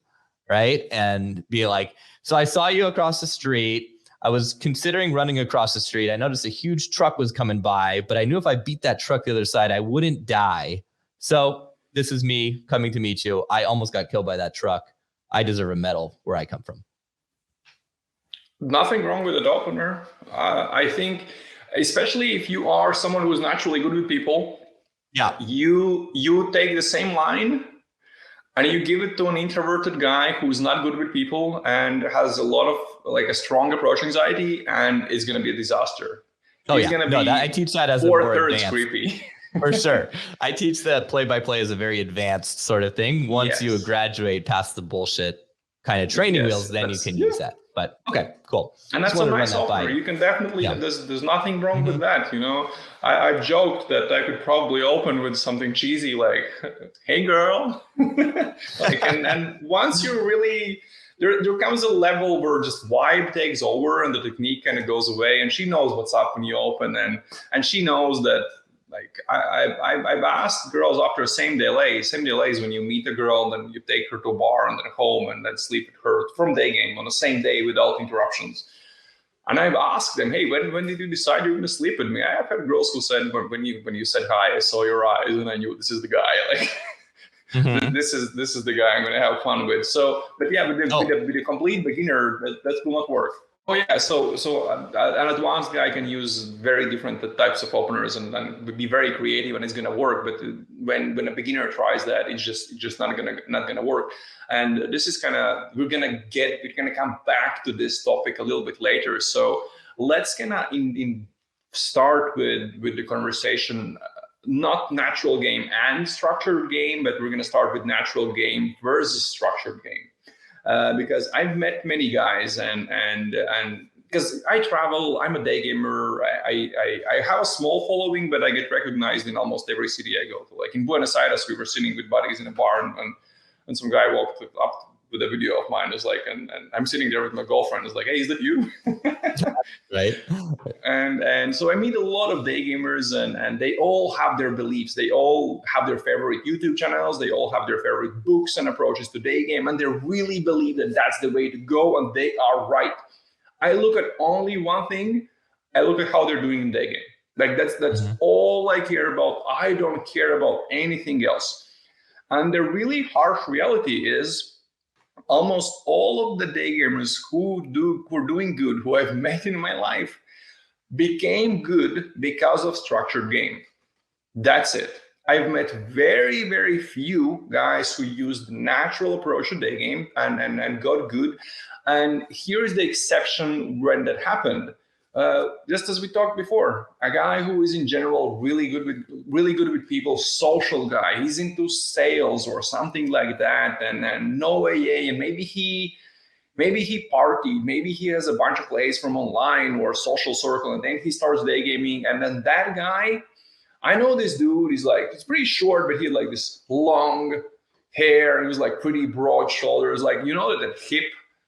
right? And be like, so I saw you across the street. I was considering running across the street. I noticed a huge truck was coming by, but I knew if I beat that truck the other side, I wouldn't die. So this is me coming to meet you. I almost got killed by that truck. I deserve a medal where I come from. Nothing wrong with an opener. I think, especially if you are someone who is naturally good with people, you take the same line and you give it to an introverted guy who's not good with people and has a lot of like a strong approach anxiety, and is going to be a disaster. He's going to be I teach that as 4/3 creepy. For sure. I teach that play-by-play is a very advanced sort of thing. Once you graduate past the bullshit, kind of training wheels, then you can use that. But okay, cool. And that's a nice offer. You can definitely, there's nothing wrong with that. You know, I've joked that I could probably open with something cheesy like, hey girl. Like, and once you're really, there comes a level where just vibe takes over and the technique kind of goes away, and she knows what's up when you open, and she knows that, like, I've asked girls after same day lays when you meet a girl, then you take her to a bar and then home and then sleep with her from Daygame on the same day without interruptions. And I've asked them, hey, when did you decide you're going to sleep with me? I have had girls who said, when you said hi, I saw your eyes and I knew this is the guy. Like, this is the guy I'm going to have fun with. So, but yeah, with a complete beginner, that will not work. Oh yeah, so an advanced guy can use very different types of openers and be very creative, and it's gonna work. But when a beginner tries that, it's just not gonna work. And this is kind of we're gonna come back to this topic a little bit later. So let's start with the conversation. Not natural game and structured game, but we're gonna start with natural game versus structured game. Because I've met many guys and because I travel, I'm a day gamer. I have a small following, but I get recognized in almost every city I go to. Like in Buenos Aires, we were sitting with buddies in a bar, and some guy walked up with a video of mine. Is like, and I'm sitting there with my girlfriend. Is like, hey, is that you? Right. And so I meet a lot of day gamers, and they all have their beliefs. They all have their favorite YouTube channels. They all have their favorite books and approaches to day game, and they really believe that that's the way to go, and they are right. I look at only one thing. I look at how they're doing in day game. Like that's all I care about. I don't care about anything else. And the really harsh reality is, almost all of the day gamers who are doing good, who I've met in my life, became good because of structured game. That's it. I've met very, very few guys who used the natural approach to day game and got good. And here's the exception when that happened. Just as we talked before, a guy who is in general really good with people, social guy, he's into sales or something like that, and no AA, and maybe he partied, maybe he has a bunch of plays from online or social circle, and then he starts day gaming, and then that guy, I know this dude, he's pretty short, but he had like this long hair, and he was like pretty broad shoulders, like, you know, that hip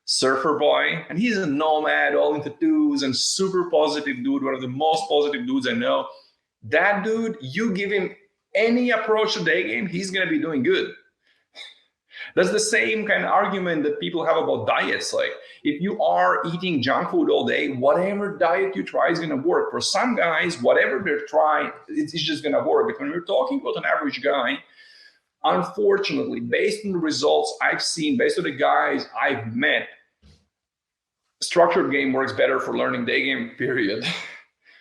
surfer boy, and he's a nomad, all into tattoos, and super positive dude, one of the most positive dudes I know. That dude, you give him any approach to day game, he's gonna be doing good. That's the same kind of argument that people have about diets. Like, if you are eating junk food all day, whatever diet you try is gonna work. For some guys, whatever they're trying, it's just gonna work. But when we're talking about an average guy, unfortunately, based on the results I've seen, based on the guys I've met, structured game works better for learning day game, period.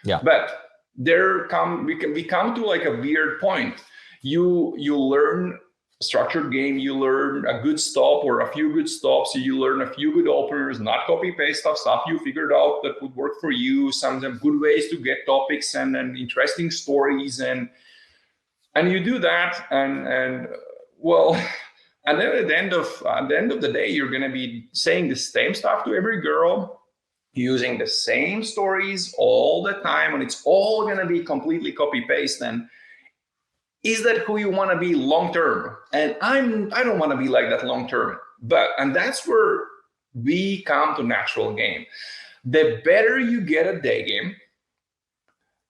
Yeah. But we come to like a weird point. You learn structured game, you learn a good stop or a few good stops, you learn a few good openers, not copy paste stuff you figured out that would work for you, some good ways to get topics and interesting stories, and you do that, and well, and then at the end of the day, you're going to be saying the same stuff to every girl, using the same stories all the time, and it's all going to be completely copy paste. And is that who you want to be long term? And I don't want to be like that long term. And that's where we come to natural game. The better you get at day game,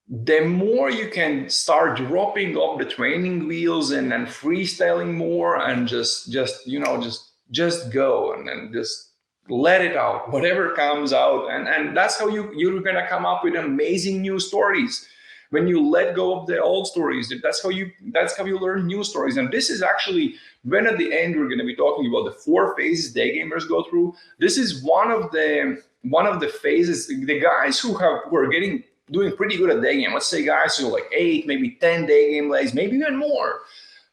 the more you can start dropping off the training wheels and freestyling more, and just go and just let it out, whatever comes out. And that's how you're going to come up with amazing new stories. When you let go of the old stories, that's how you learn new stories. And this is actually, when at the end we're going to be talking about the 4 phases day gamers go through. This is one of the phases. The guys who are doing pretty good at day game, let's say guys who are like 8, maybe 10 day game lays, maybe even more,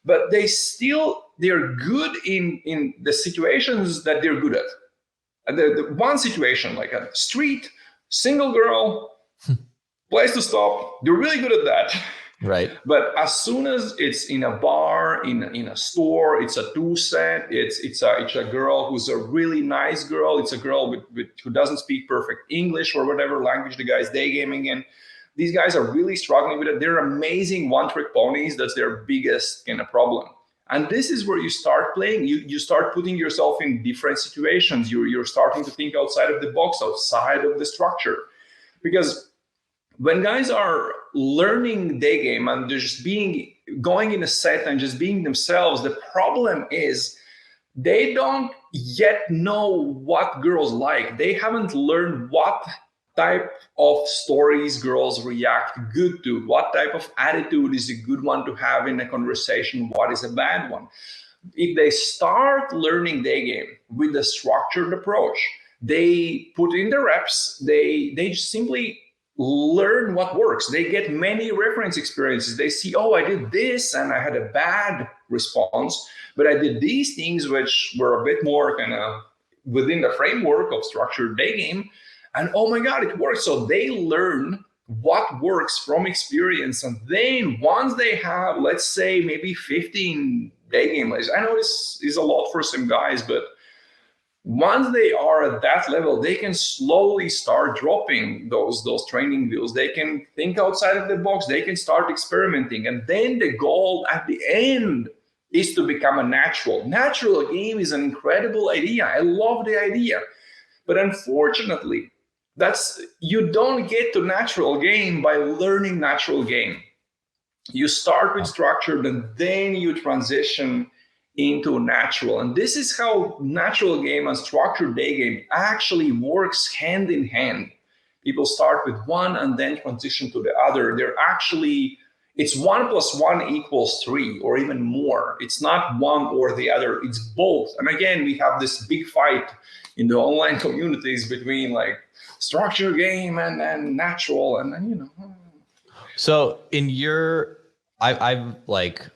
but they're good in the situations that they're good at. The one situation, like a street, single girl, place to stop, they're really good at that. Right. But as soon as it's in a bar, in a store, it's a two set. It's a girl who's a really nice girl. It's a girl who doesn't speak perfect English or whatever language the guy's day gaming in. These guys are really struggling with it. They're amazing one-trick ponies. That's their biggest kind of problem. And this is where you start playing. You start putting yourself in different situations. You're starting to think outside of the box, outside of the structure, because when guys are learning day game and they're just going in a set and just being themselves, the problem is they don't yet know what girls like. They haven't learned what type of stories girls react good to, what type of attitude is a good one to have in a conversation, what is a bad one. If they start learning day game with a structured approach, they put in the reps, they just simply learn what works. They get many reference experiences. They see, oh, I did this and I had a bad response, but I did these things which were a bit more kind of within the framework of structured day game. And oh my God, it works. So they learn what works from experience. And then once they have, let's say, maybe 15 day game plays, I know this is a lot for some guys, but once they are at that level, they can slowly start dropping those training wheels. They can think outside of the box. They can start experimenting. And then the goal at the end is to become a natural. Natural game is an incredible idea. I love the idea. But unfortunately, you don't get to natural game by learning natural game. You start with structured and then you transition into natural. And this is how natural game and structured day game actually works hand in hand. People start with one and then transition to the other. It's 1 + 1 = 3 or even more. It's not one or the other, it's both. And again, we have this big fight in the online communities between like structured game and natural, and then, you know. So I've like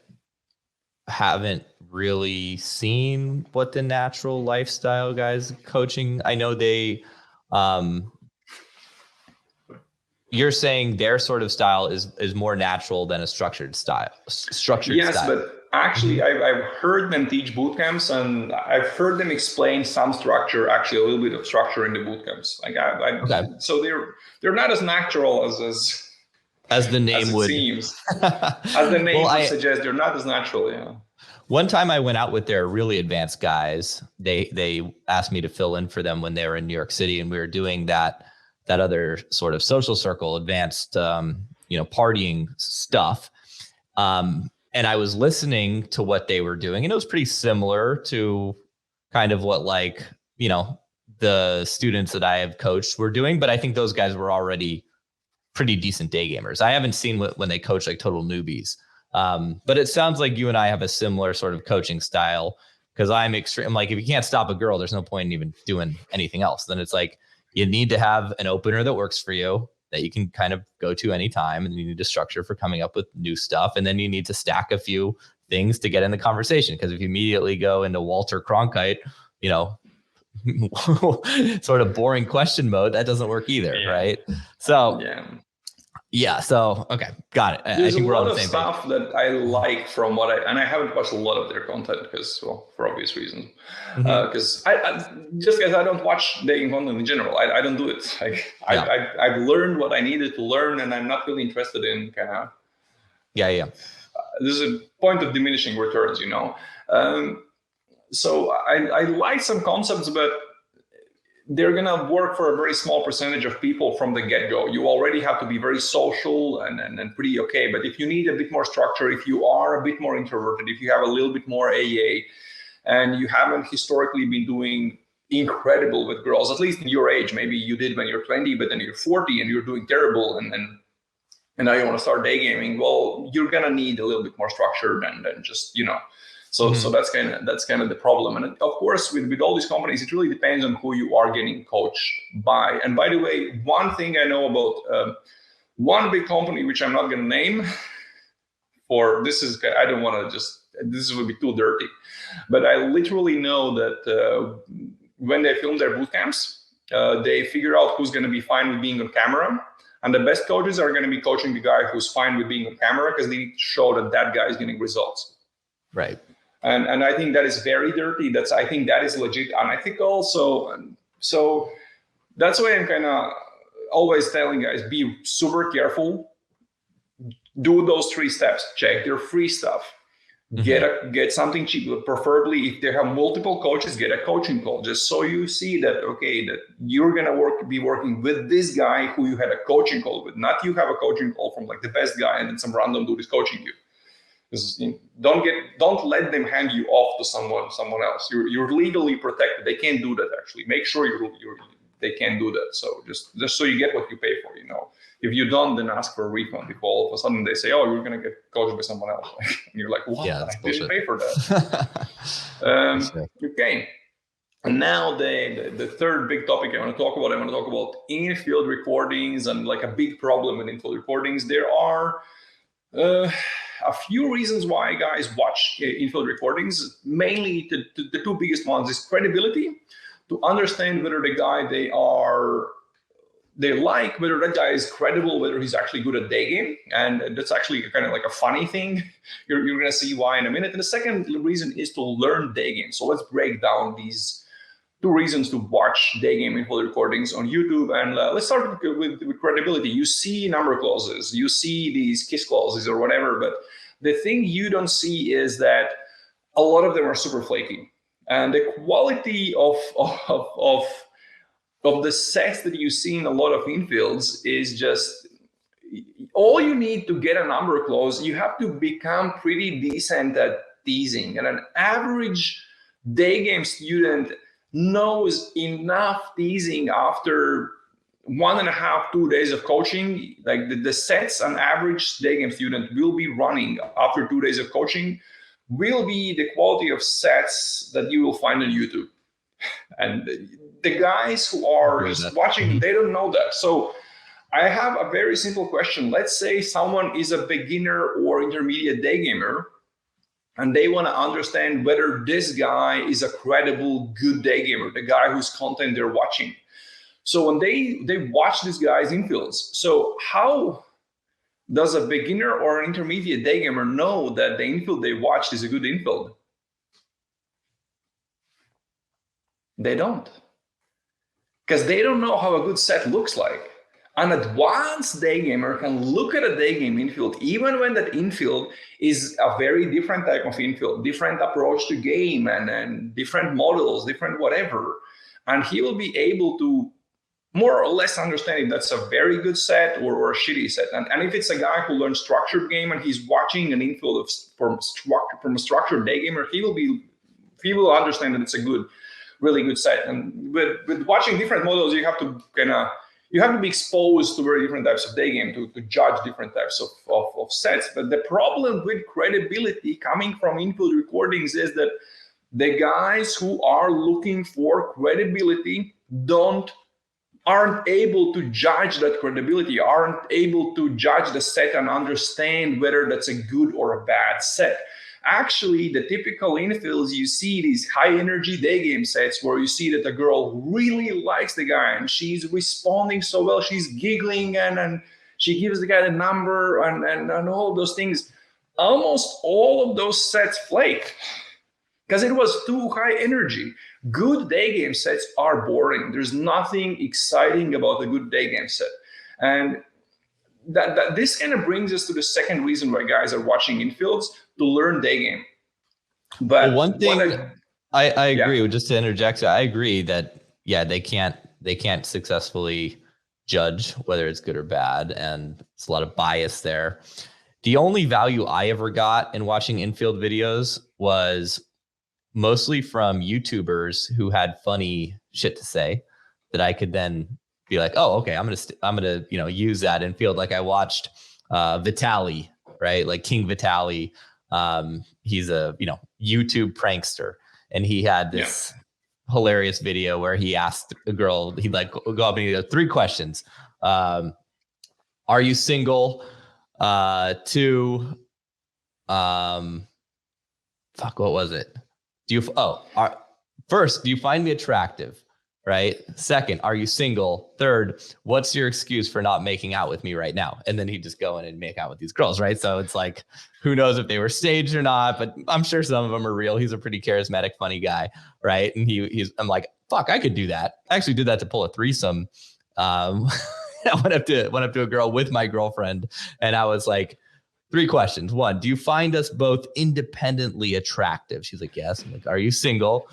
haven't really seen what the natural lifestyle guys coaching. I know they, you're saying their sort of style is more natural than a structured style. Yes, but actually I've heard them teach boot camps, and I've heard them explain some structure, actually a little bit of structure in the boot camps. Like okay. So they're not as natural as the name would seems. As the name would suggest, they're not as natural. Yeah. One time I went out with their really advanced guys. They asked me to fill in for them when they were in New York City, and we were doing that other sort of social circle, advanced, partying stuff. And I was listening to what they were doing, and it was pretty similar to kind of what the students that I have coached were doing. But I think those guys were already pretty decent day gamers. I haven't seen when they coach like total newbies. But it sounds like you and I have a similar sort of coaching style, because I'm extreme. Like, if you can't stop a girl, there's no point in even doing anything else. Then it's like, you need to have an opener that works for you, that you can kind of go to anytime. And you need a structure for coming up with new stuff. And then you need to stack a few things to get in the conversation. Because if you immediately go into Walter Cronkite, sort of boring question mode, that doesn't work either. Yeah. Right. So yeah. So, okay. Got it. There's I think we're on the same stuff page. That I like from and I haven't watched a lot of their content because, well, for obvious reasons. Because just because I don't watch dating content in general, I don't do it. I've learned what I needed to learn, and I'm not really interested in kind of. There's a point of diminishing returns, So I like some concepts, but they're going to work for a very small percentage of people from the get-go. You already have to be very social and pretty okay. But if you need a bit more structure, if you are a bit more introverted, if you have a little bit more AA, and you haven't historically been doing incredible with girls, at least in your age, maybe you did when you're 20, but then you're 40 and you're doing terrible, and now you want to start day gaming, well, you're going to need a little bit more structure than just, So that's kind of the problem. And of course, with all these companies, it really depends on who you are getting coached by. And by the way, one thing I know about one big company, which I'm not going to name, I don't want to this would be too dirty. But I literally know that when they film their boot camps, they figure out who's going to be fine with being on camera And the best coaches are going to be coaching the guy who's fine with being on camera because they need to show that that guy is getting results. Right. And I think that is very dirty. I think that is legit. And I think also, so that's why I'm kind of always telling guys, be super careful. Do those 3 steps. Check their free stuff. Get something cheap. Preferably, if they have multiple coaches, get a coaching call, just so you see that, okay, that you're gonna be working with this guy who you had a coaching call with, not you have a coaching call from like the best guy and then some random dude is coaching you. Because don't let them hand you off to someone else. You're legally protected. They can't do that. Actually, make sure they can't do that. So just so you get what you pay for. If you don't, then ask for a refund. If all of a sudden they say, "Oh, you're gonna get coached by someone else," and you're like, "What? Yeah, I didn't pay for that." Okay. And now the third big topic I want to talk about in-field recordings and like a big problem with in-field recordings. There are a few reasons why guys watch in-field recordings. Mainly the 2 biggest ones is credibility, to understand whether the guy whether that guy is credible, whether he's actually good at day game. And that's actually kind of like a funny thing. You're going to see why in a minute. And the second reason is to learn day game. So let's break down these 2 reasons to watch day game in-field recordings on YouTube. And let's start with credibility. You see number clauses, you see these kiss clauses or whatever, but the thing you don't see is that a lot of them are super flaky. And the quality of the sets that you see in a lot of infields is just, all you need to get a number clause, you have to become pretty decent at teasing. And an average day game student knows enough teasing after 1.5, 2 days of coaching. Like the sets an average day game student will be running after 2 days of coaching will be the quality of sets that you will find on YouTube. And the guys who are just watching, they don't know that. So I have a very simple question. Let's say someone is a beginner or intermediate day gamer, and they want to understand whether this guy is a credible, good day gamer, the guy whose content they're watching. So when they watch these guys infields, so how does a beginner or an intermediate day gamer know that the infield they watched is a good infield? They don't. Because they don't know how a good set looks like. An advanced day gamer can look at a day game infield, even when that infield is a very different type of infield, different approach to game and different models, different whatever. And he will be able to more or less understand if that's a very good set or a shitty set. And if it's a guy who learns structured game and he's watching an infield from a structured day gamer, he will understand that it's a really good set. And with watching different models, you have to be exposed to very different types of day game to judge different types of sets. But the problem with credibility coming from infield recordings is that the guys who are looking for credibility aren't able to judge that credibility, aren't able to judge the set and understand whether that's a good or a bad set. Actually, the typical infields, you see these high energy day game sets where you see that the girl really likes the guy and she's responding so well, she's giggling and she gives the guy the number and all of those things. Almost all of those sets flake because it was too high energy. Good day game sets are boring. There's nothing exciting about a good day game set. And this kind of brings us to the second reason why guys are watching infields, to learn day game. But one thing I agree with, just to interject, I agree that they can't successfully judge whether it's good or bad, and it's a lot of bias there. The only value I ever got in watching infield videos was mostly from YouTubers who had funny shit to say that I could then be like, oh, okay, I'm gonna use that in field. Like I watched Vitaly, right? Like King Vitaly. He's a YouTube prankster, and he had this hilarious video where he asked a girl, he'd like go up and he'd go 3 questions. Are you single? 2, what was it? First, do you find me attractive? right? Second, are you single? Third, what's your excuse for not making out with me right now? And then he'd just go in and make out with these girls, right? So it's like, who knows if they were staged or not, but I'm sure some of them are real. He's a pretty charismatic, funny guy, right? And I'm like, fuck, I could do that. I actually did that to pull a threesome. I went up to a girl with my girlfriend, and I was like, 3 questions. 1, do you find us both independently attractive? She's like, yes. I'm like, are you single?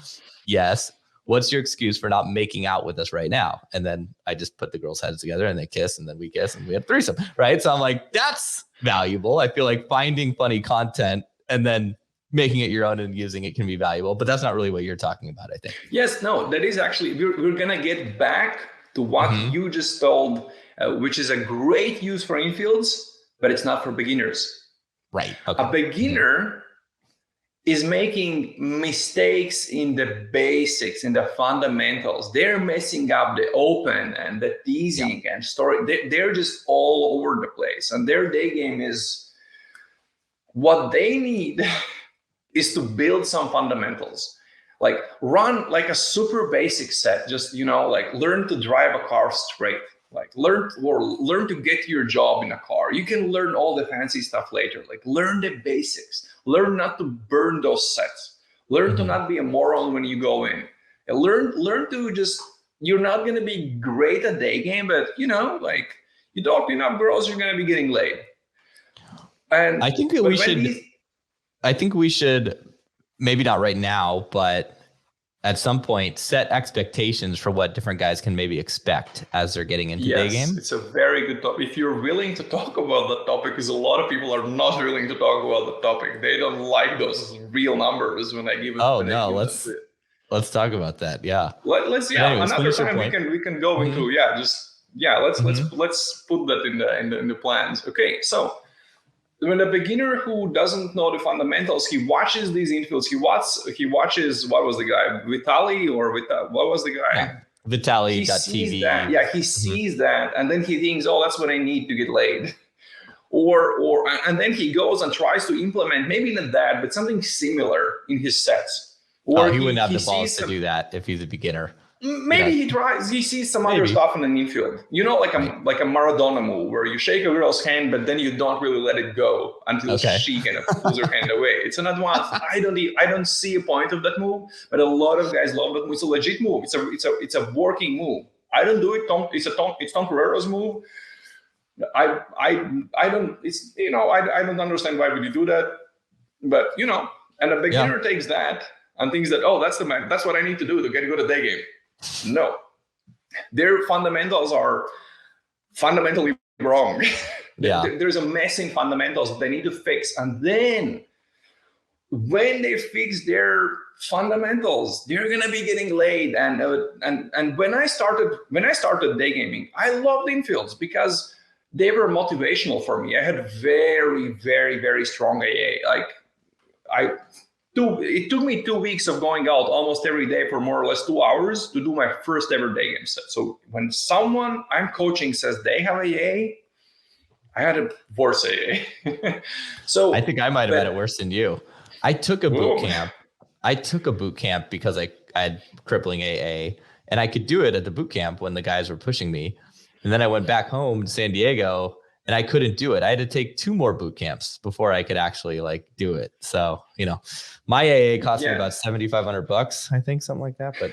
Yes. What's your excuse for not making out with us right now? And then I just put the girls' heads together and they kiss, and then we kiss, and we had threesome, right? So I'm like, that's valuable. I feel like finding funny content and then making it your own and using it can be valuable, but that's not really what you're talking about, I think. Yes, no, that is actually, we're going to get back to what you just told, which is a great use for infields, but it's not for beginners. Right. Okay. A beginner is making mistakes in the basics, in the fundamentals. They're messing up the open and the teasing and story. They're just all over the place. And their day game is, what they need is to build some fundamentals. Like run like a super basic set, just, like learn to drive a car straight. Like learn to get your job in a car. You can learn all the fancy stuff later. Like learn the basics. Learn not to burn those sets. Learn to not be a moron when you go in. And learn to just, you're not going to be great at day game, but like you talk to enough girls, you're going to be getting laid. And I think we should, maybe not right now, but at some point set expectations for what different guys can maybe expect as they're getting into day game. It's a very good topic. If you're willing to talk about the topic, because a lot of people are not willing to talk about the topic. They don't like those real numbers when I give it. Let's talk about that. Yeah. Let's another time we can go into let's put that in the plans. Okay, so when a beginner who doesn't know the fundamentals, he watches these infields. He watches what was the guy, Vitaly, or what was the guy? Yeah. Vitaly.tv. He sees that, and then he thinks, oh, that's what I need to get laid. And then he goes and tries to implement, maybe not that, but something similar in his sets. Or he wouldn't have the balls to do that if he's a beginner. Maybe he tries. He sees some other stuff in an infield. Like a Maradona move where you shake a girl's hand, but then you don't really let it go until she kind of pulls her hand away. It's an advanced. I don't see a point of that move, but a lot of guys love that move. It's a legit move. It's a working move. I don't do it. It's Tom Ferrero's move. I don't. It's I don't understand why would you do that, but and a beginner takes that and thinks that that's what I need to do to get good at day game. No, their fundamentals are fundamentally wrong. There's a mess in fundamentals that they need to fix. And then when they fix their fundamentals, they're going to be getting laid. And when I started day gaming, I loved infields because they were motivational for me. I had very, very, very strong AA. It took me 2 weeks of going out almost every day for more or less 2 hours to do my first ever day game set. So when someone I'm coaching says they have AA, I had a worse AA. So I think I might have had it worse than you. I took a boot camp. I took a boot camp because I had crippling AA, and I could do it at the boot camp when the guys were pushing me. And then I went back home to San Diego, and I couldn't do it. I had to take 2 more boot camps before I could actually do it. So, my AA cost me about $7,500, I think, something like that. But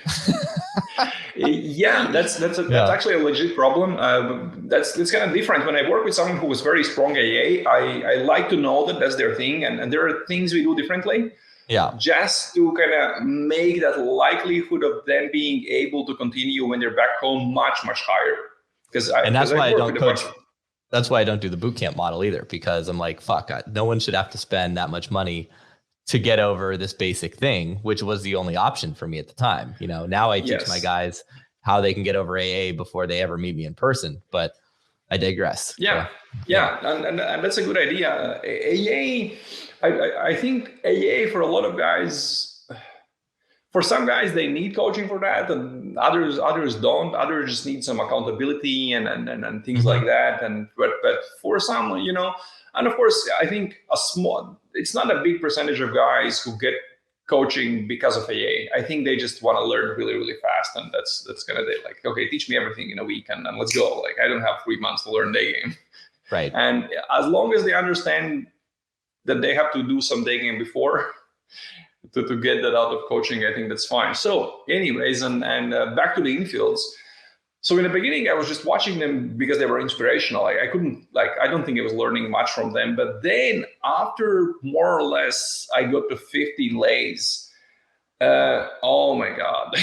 that's actually a legit problem. That's kind of different. When I work with someone who was very strong AA, I like to know that that's their thing, and there are things we do differently. Yeah, just to kind of make that likelihood of them being able to continue when they're back home much, much higher. That's why I don't coach. That's why I don't do the boot camp model either, because I'm like, fuck, no one should have to spend that much money to get over this basic thing, which was the only option for me at the time. Now I teach my guys how they can get over AA before they ever meet me in person, but I digress. Yeah. And that's a good idea. AA, I think AA for a lot of guys, for some guys, they need coaching for that, and others don't. Others just need some accountability and things like that. But for some, and of course, I think it's not a big percentage of guys who get coaching because of AA. I think they just want to learn really, really fast, and that's kind of like, okay, teach me everything in a week and let's go. Like I don't have 3 months to learn Daygame. Right. And as long as they understand that they have to do some Daygame before to get that out of coaching, I think that's fine. So anyways, and back to the infields. So in the beginning, I was just watching them because they were inspirational. I don't think I was learning much from them. But then after more or less, I got to 15 lays. Oh my God.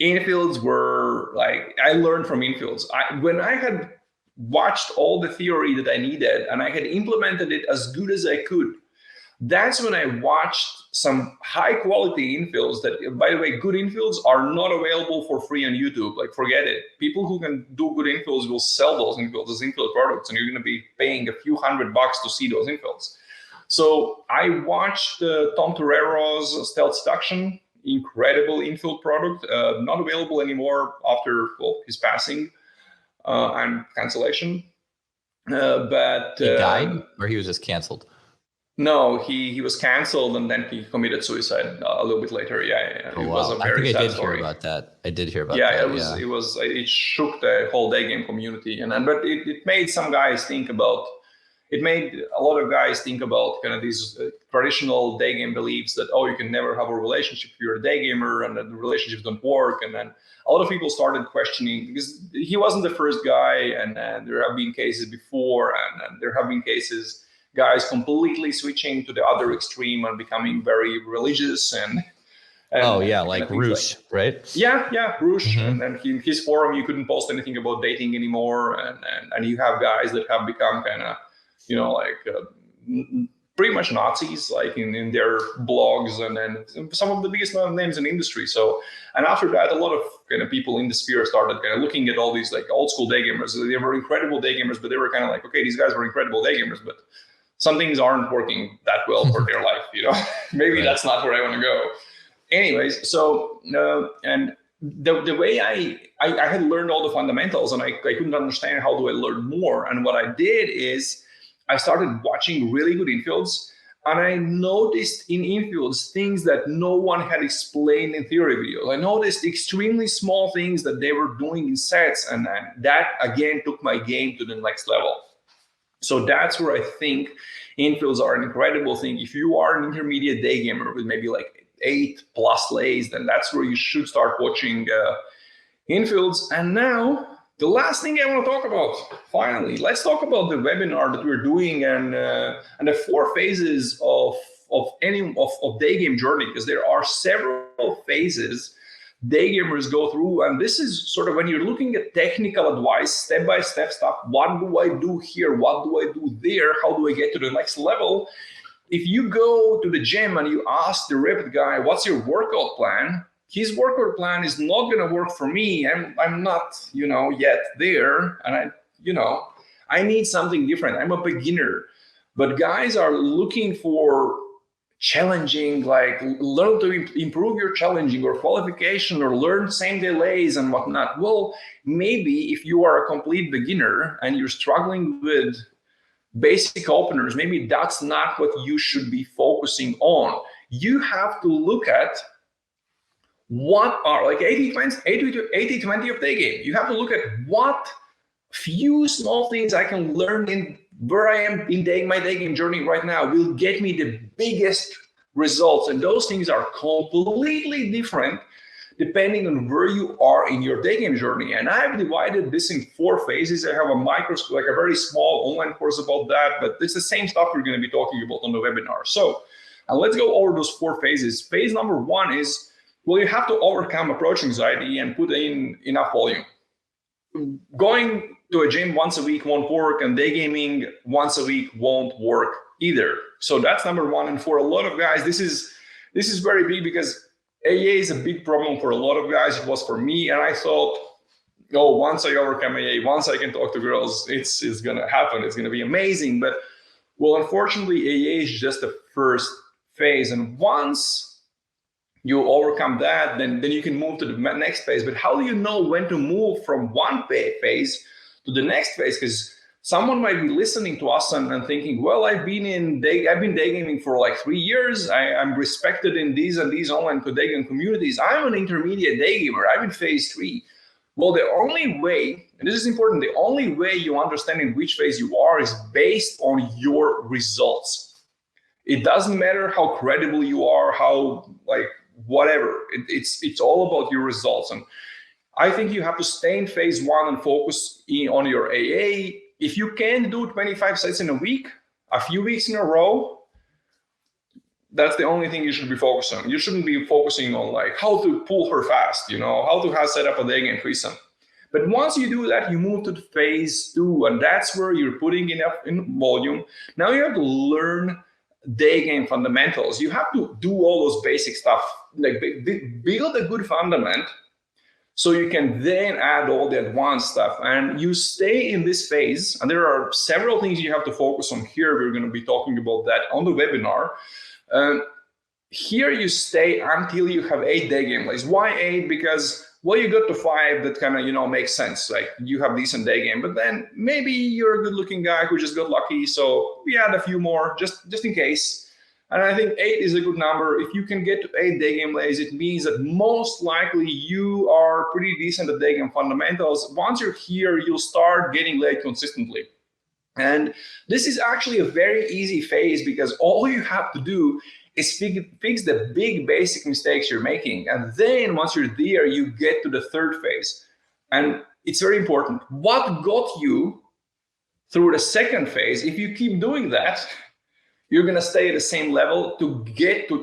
Infields were like, I learned from infields. When I had watched all the theory that I needed and I had implemented it as good as I could, that's when I watched some high quality infields that, by the way, good infields are not available for free on YouTube. Like, forget it. People who can do good infills will sell those infills as infield products, and you're going to be paying a few $100 to see those infills. So I watched Tom Torero's Stealth Seduction, incredible infield product, not available anymore after his passing and cancellation. But he died, or he was just canceled? No, he was canceled and then he committed suicide a little bit later. Yeah. Oh, wow. I think I did hear about that. Yeah, it shook the whole Daygame community, but it made some guys think about. It made a lot of guys think about kind of these traditional Daygame beliefs that, you can never have a relationship if you're a Daygamer, and that the relationships don't work. And then a lot of people started questioning, because he wasn't the first guy, and there have been cases before, and there have been cases guys completely switching to the other extreme and becoming very religious and like Roosh, right? Yeah, Roosh. Mm-hmm. And then his forum, you couldn't post anything about dating anymore, and you have guys that have become kind of, pretty much Nazis, like in their blogs, and then some of the biggest names in the industry. So, and after that, a lot of kind of people in the sphere started kind of looking at all these like old school Daygamers. They were incredible Daygamers, but they were kind of like, okay, these guys were incredible Daygamers, but some things aren't working that well for their life, Maybe right. That's not where I want to go. Anyways, so and the way I had learned all the fundamentals, and I couldn't understand how do I learn more. And what I did is I started watching really good infields, and I noticed in infields things that no one had explained in theory videos. I noticed extremely small things that they were doing in sets, and that again took my game to the next level. So that's where I think infields are an incredible thing. If you are an intermediate Daygamer with maybe like 8+ lays, then that's where you should start watching infields. And now the last thing I want to talk about, finally, let's talk about the webinar that we're doing and the 4 phases of Daygame journey, because there are several phases Daygamers go through, and this is sort of when you're looking at technical advice, step-by-step stuff. What do I do here? What do I do there? How do I get to the next level? If you go to the gym and you ask the ripped guy, what's your workout plan? His workout plan is not going to work for me. I'm not, yet there, and I need something different. I'm a beginner. But guys are looking for challenging, like learn to improve your challenging or qualification, or learn same day lays and whatnot. Well, maybe if you are a complete beginner and you're struggling with basic openers, maybe that's not what you should be focusing on. You have to look at what are like 80-20 of Daygame. You have to look at what few small things I can learn in where I am in my Daygame journey right now will get me the biggest results. And those things are completely different depending on where you are in your Daygame journey. And I've divided this in 4 phases. I have a a very small online course about that, but it's the same stuff we're going to be talking about on the webinar. So let's go over those 4 phases. Phase number 1 is, you have to overcome approach anxiety and put in enough volume. Going to a gym once a week won't work, and Daygaming once a week won't work either. So that's number 1. And for a lot of guys, this is very big, because AA is a big problem for a lot of guys. It was for me, and I thought, once I overcome AA, once I can talk to girls, it's going to happen. It's going to be amazing. But unfortunately, AA is just the first phase, and once you overcome that, then you can move to the next phase. But how do you know when to move from one phase to the next phase? Because someone might be listening to us and thinking, well, I've been daygaming for like 3 years. I'm respected in these and these online daygame communities. I'm an intermediate daygamer. I'm in phase 3. Well, the only way, and this is important, the only way you understand in which phase you are is based on your results. It doesn't matter how credible you are, how like whatever. It's all about your results. And I think you have to stay in phase 1 and focus on your AA. If you can do 25 sets in a week, a few weeks in a row, that's the only thing you should be focusing on. You shouldn't be focusing on like how to pull her fast, how to set up a Daygame threesome. But once you do that, you move to phase 2, and that's where you're putting enough in volume. Now you have to learn Daygame fundamentals. You have to do all those basic stuff, like build a good fundament, so you can then add all the advanced stuff, and you stay in this phase. And there are several things you have to focus on here. We're going to be talking about that on the webinar. Here you stay until you have 8 Daygame lays. Why 8? Because, well, you got to 5 that kind of makes sense. Like you have decent Daygame, but then maybe you're a good looking guy who just got lucky. So we add a few more just in case. And I think 8 is a good number. If you can get to 8 Daygame lays, it means that most likely you are pretty decent at Daygame fundamentals. Once you're here, you'll start getting laid consistently. And this is actually a very easy phase, because all you have to do is fix the big basic mistakes you're making. And then once you're there, you get to the 3rd phase. And it's very important. What got you through the 2nd phase, if you keep doing that, you're going to stay at the same level to get to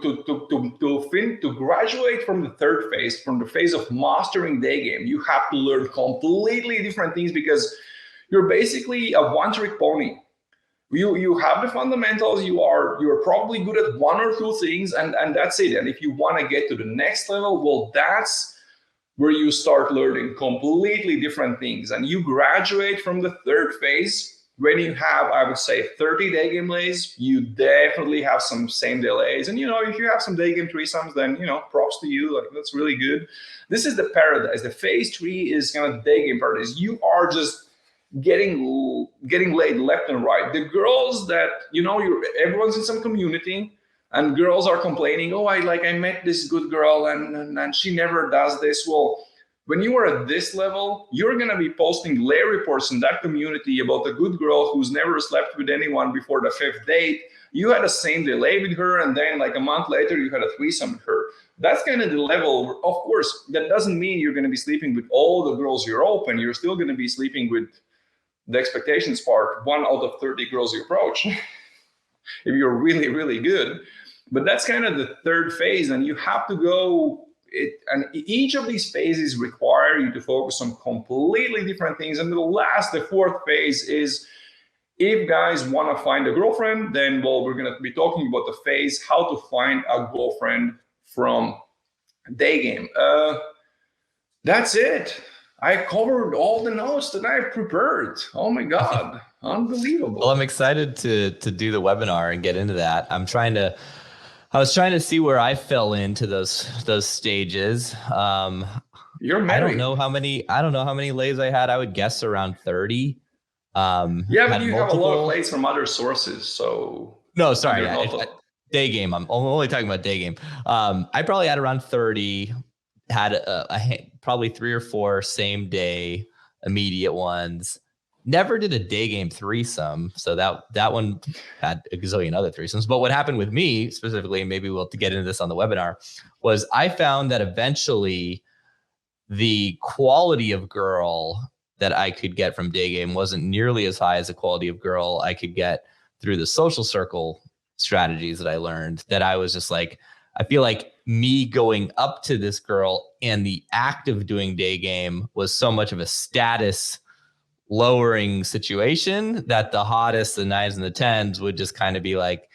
graduate from the 3rd phase, from the phase of mastering Daygame. You have to learn completely different things, because you're basically a one-trick pony. You have the fundamentals. You're probably good at 1 or 2 things, and that's it. And if you want to get to the next level, well, that's where you start learning completely different things. And you graduate from the 3rd phase when you have, I would say, 30 Daygame lays. You definitely have some same day lays. And, if you have some Daygame threesomes, then, props to you. Like, that's really good. This is the paradise. The phase 3 is kind of Daygame paradise. You are just getting laid left and right. The girls that, everyone's in some community, and girls are complaining, oh, I met this good girl and she never does this. Well, when you are at this level, you're going to be posting lay reports in that community about a good girl who's never slept with anyone before the 5th date. You had a same day lay with her, and then like a month later, you had a threesome with her. That's kind of the level. Of course, that doesn't mean you're going to be sleeping with all the girls you're open. You're still going to be sleeping with the expectations part, 1 out of 30 girls you approach, if you're really, really good. But that's kind of the 3rd phase, and you have to go. And each of these phases require you to focus on completely different things. And the 4th phase is, if guys want to find a girlfriend, then, well, we're going to be talking about the phase how to find a girlfriend from Daygame. That's it. I covered all the notes that I've prepared. Oh my God, unbelievable. Well, I'm excited to do the webinar and get into that. I was trying to see where I fell into those stages. You're married. I don't know how many lays I had. I would guess around 30. Yeah, but you have a lot of lays from other sources. So no, sorry. Daygame. I'm only talking about Daygame. I probably had around 30. Had probably 3 or 4 same day immediate ones. Never did a Daygame threesome, so that one had a gazillion other threesomes. But what happened with me specifically, and maybe we'll get into this on the webinar, was I found that eventually the quality of girl that I could get from Daygame wasn't nearly as high as the quality of girl I could get through the social circle strategies that I learned. That I was just like, I feel like me going up to this girl and the act of doing Daygame was so much of a status lowering situation that the hottest, the 9s and the 10s would just kind of be like,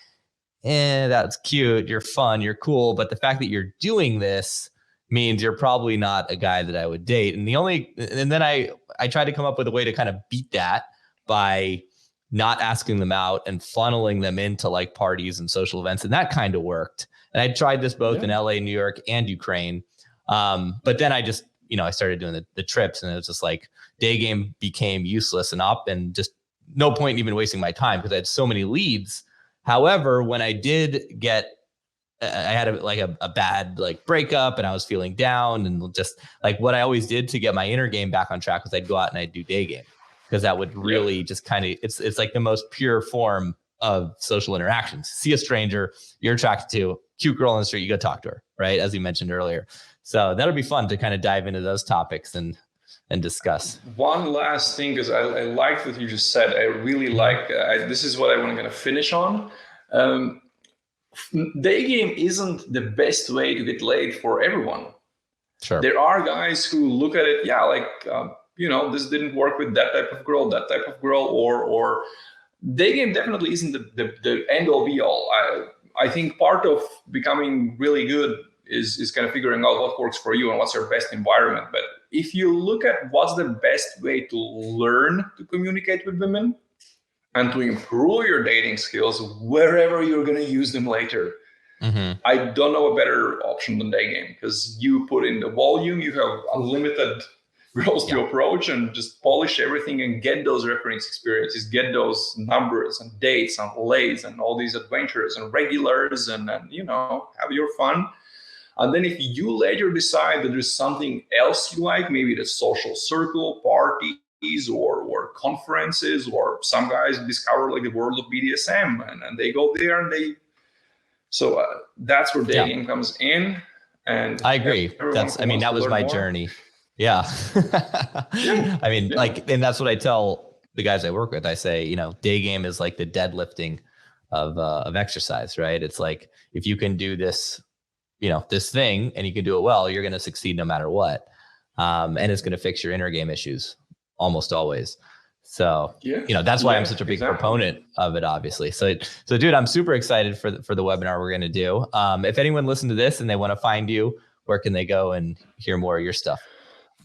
that's cute, you're fun, you're cool, but the fact that you're doing this means you're probably not a guy that I would date. And then I tried to come up with a way to kind of beat that by not asking them out and funneling them into like parties and social events, and that kind of worked. And I tried this both in LA, New York, and Ukraine. But then I just, I started doing the trips, and it was just like Daygame became useless and just no point in even wasting my time because I had so many leads. However, when I did get, I had a bad like breakup and I was feeling down, and just like what I always did to get my inner game back on track was I'd go out and I'd do Daygame, because that would really just kind of, it's like the most pure form of social interactions. See a stranger you're attracted to, cute girl on the street, you go talk to her, right? As you mentioned earlier. So that'll be fun to kind of dive into those topics and discuss. One last thing, because I like what you just said. I really like, this is what I want to kind of finish on. Daygame isn't the best way to get laid for everyone. Sure. There are guys who look at it, this didn't work with that type of girl, or Daygame definitely isn't the end all be all. I think part of becoming really good is kind of figuring out what works for you and what's your best environment. But if you look at what's the best way to learn to communicate with women and to improve your dating skills wherever you're going to use them later, I don't know a better option than Daygame, because you put in the volume, you have unlimited girls to approach, and just polish everything and get those reference experiences, get those numbers and dates and lays and all these adventures and regulars, and have your fun. And then if you later decide that there's something else you like, maybe the social circle, parties, or conferences, or some guys discover like the world of BDSM and they go there and so that's where Daygame comes in. And I agree. That was my journey. Yeah. I mean, and that's what I tell the guys I work with. I say, Daygame is like the deadlifting of exercise, right? It's like, if you can do this, this thing, and you can do it well, you're going to succeed no matter what. And it's going to fix your inner game issues almost always. So, that's why I'm such a big proponent of it, obviously. So dude, I'm super excited for the webinar we're going to do. If anyone listened to this and they want to find you, where can they go and hear more of your stuff?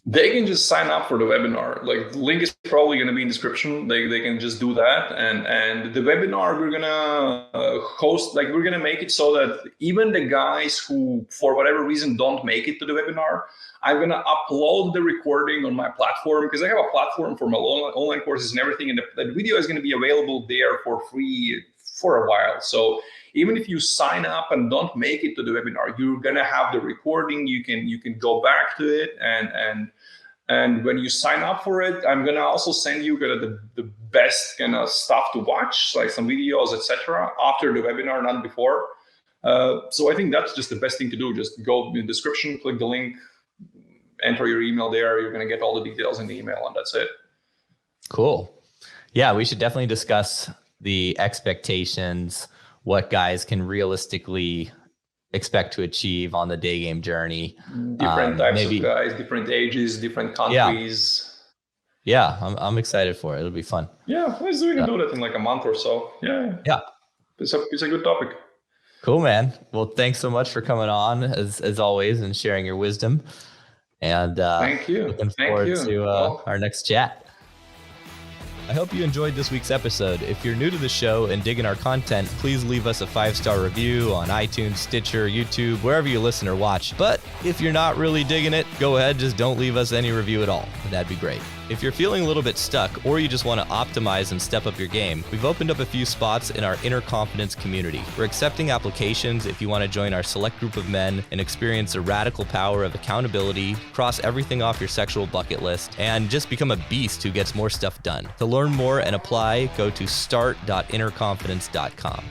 They can just sign up for the webinar. Like, the link is probably going to be in the description. They can just do that. And the webinar we're going to host, like, we're going to make it so that even the guys who, for whatever reason, don't make it to the webinar, I'm going to upload the recording on my platform, because I have a platform for my online courses and everything. And the video is going to be available there for free for a while. So even if you sign up and don't make it to the webinar, you're going to have the recording. You can go back to it. And when you sign up for it, I'm going to also send you the best kind of stuff to watch, like some videos, etc., after the webinar, not before. So I think that's just the best thing to do. Just go in the description, click the link, enter your email there. You're going to get all the details in the email, and that's it. Cool. Yeah, we should definitely discuss the expectations, what guys can realistically expect to achieve on the Daygame journey. Different types of guys, different ages, different countries. Yeah, I'm excited for it. It'll be fun. Yeah, we can do that in like a month or so. Yeah. It's a good topic. Cool, man. Well, thanks so much for coming on as always and sharing your wisdom. And thank you. Looking forward to our next chat. I hope you enjoyed this week's episode. If you're new to the show and digging our content, please leave us a 5-star review on iTunes, Stitcher, YouTube, wherever you listen or watch. But if you're not really digging it, go ahead, just don't leave us any review at all. That'd be great. If you're feeling a little bit stuck, or you just want to optimize and step up your game, we've opened up a few spots in our Inner Confidence community. We're accepting applications if you want to join our select group of men and experience the radical power of accountability, cross everything off your sexual bucket list, and just become a beast who gets more stuff done. To learn more and apply, go to start.innerconfidence.com.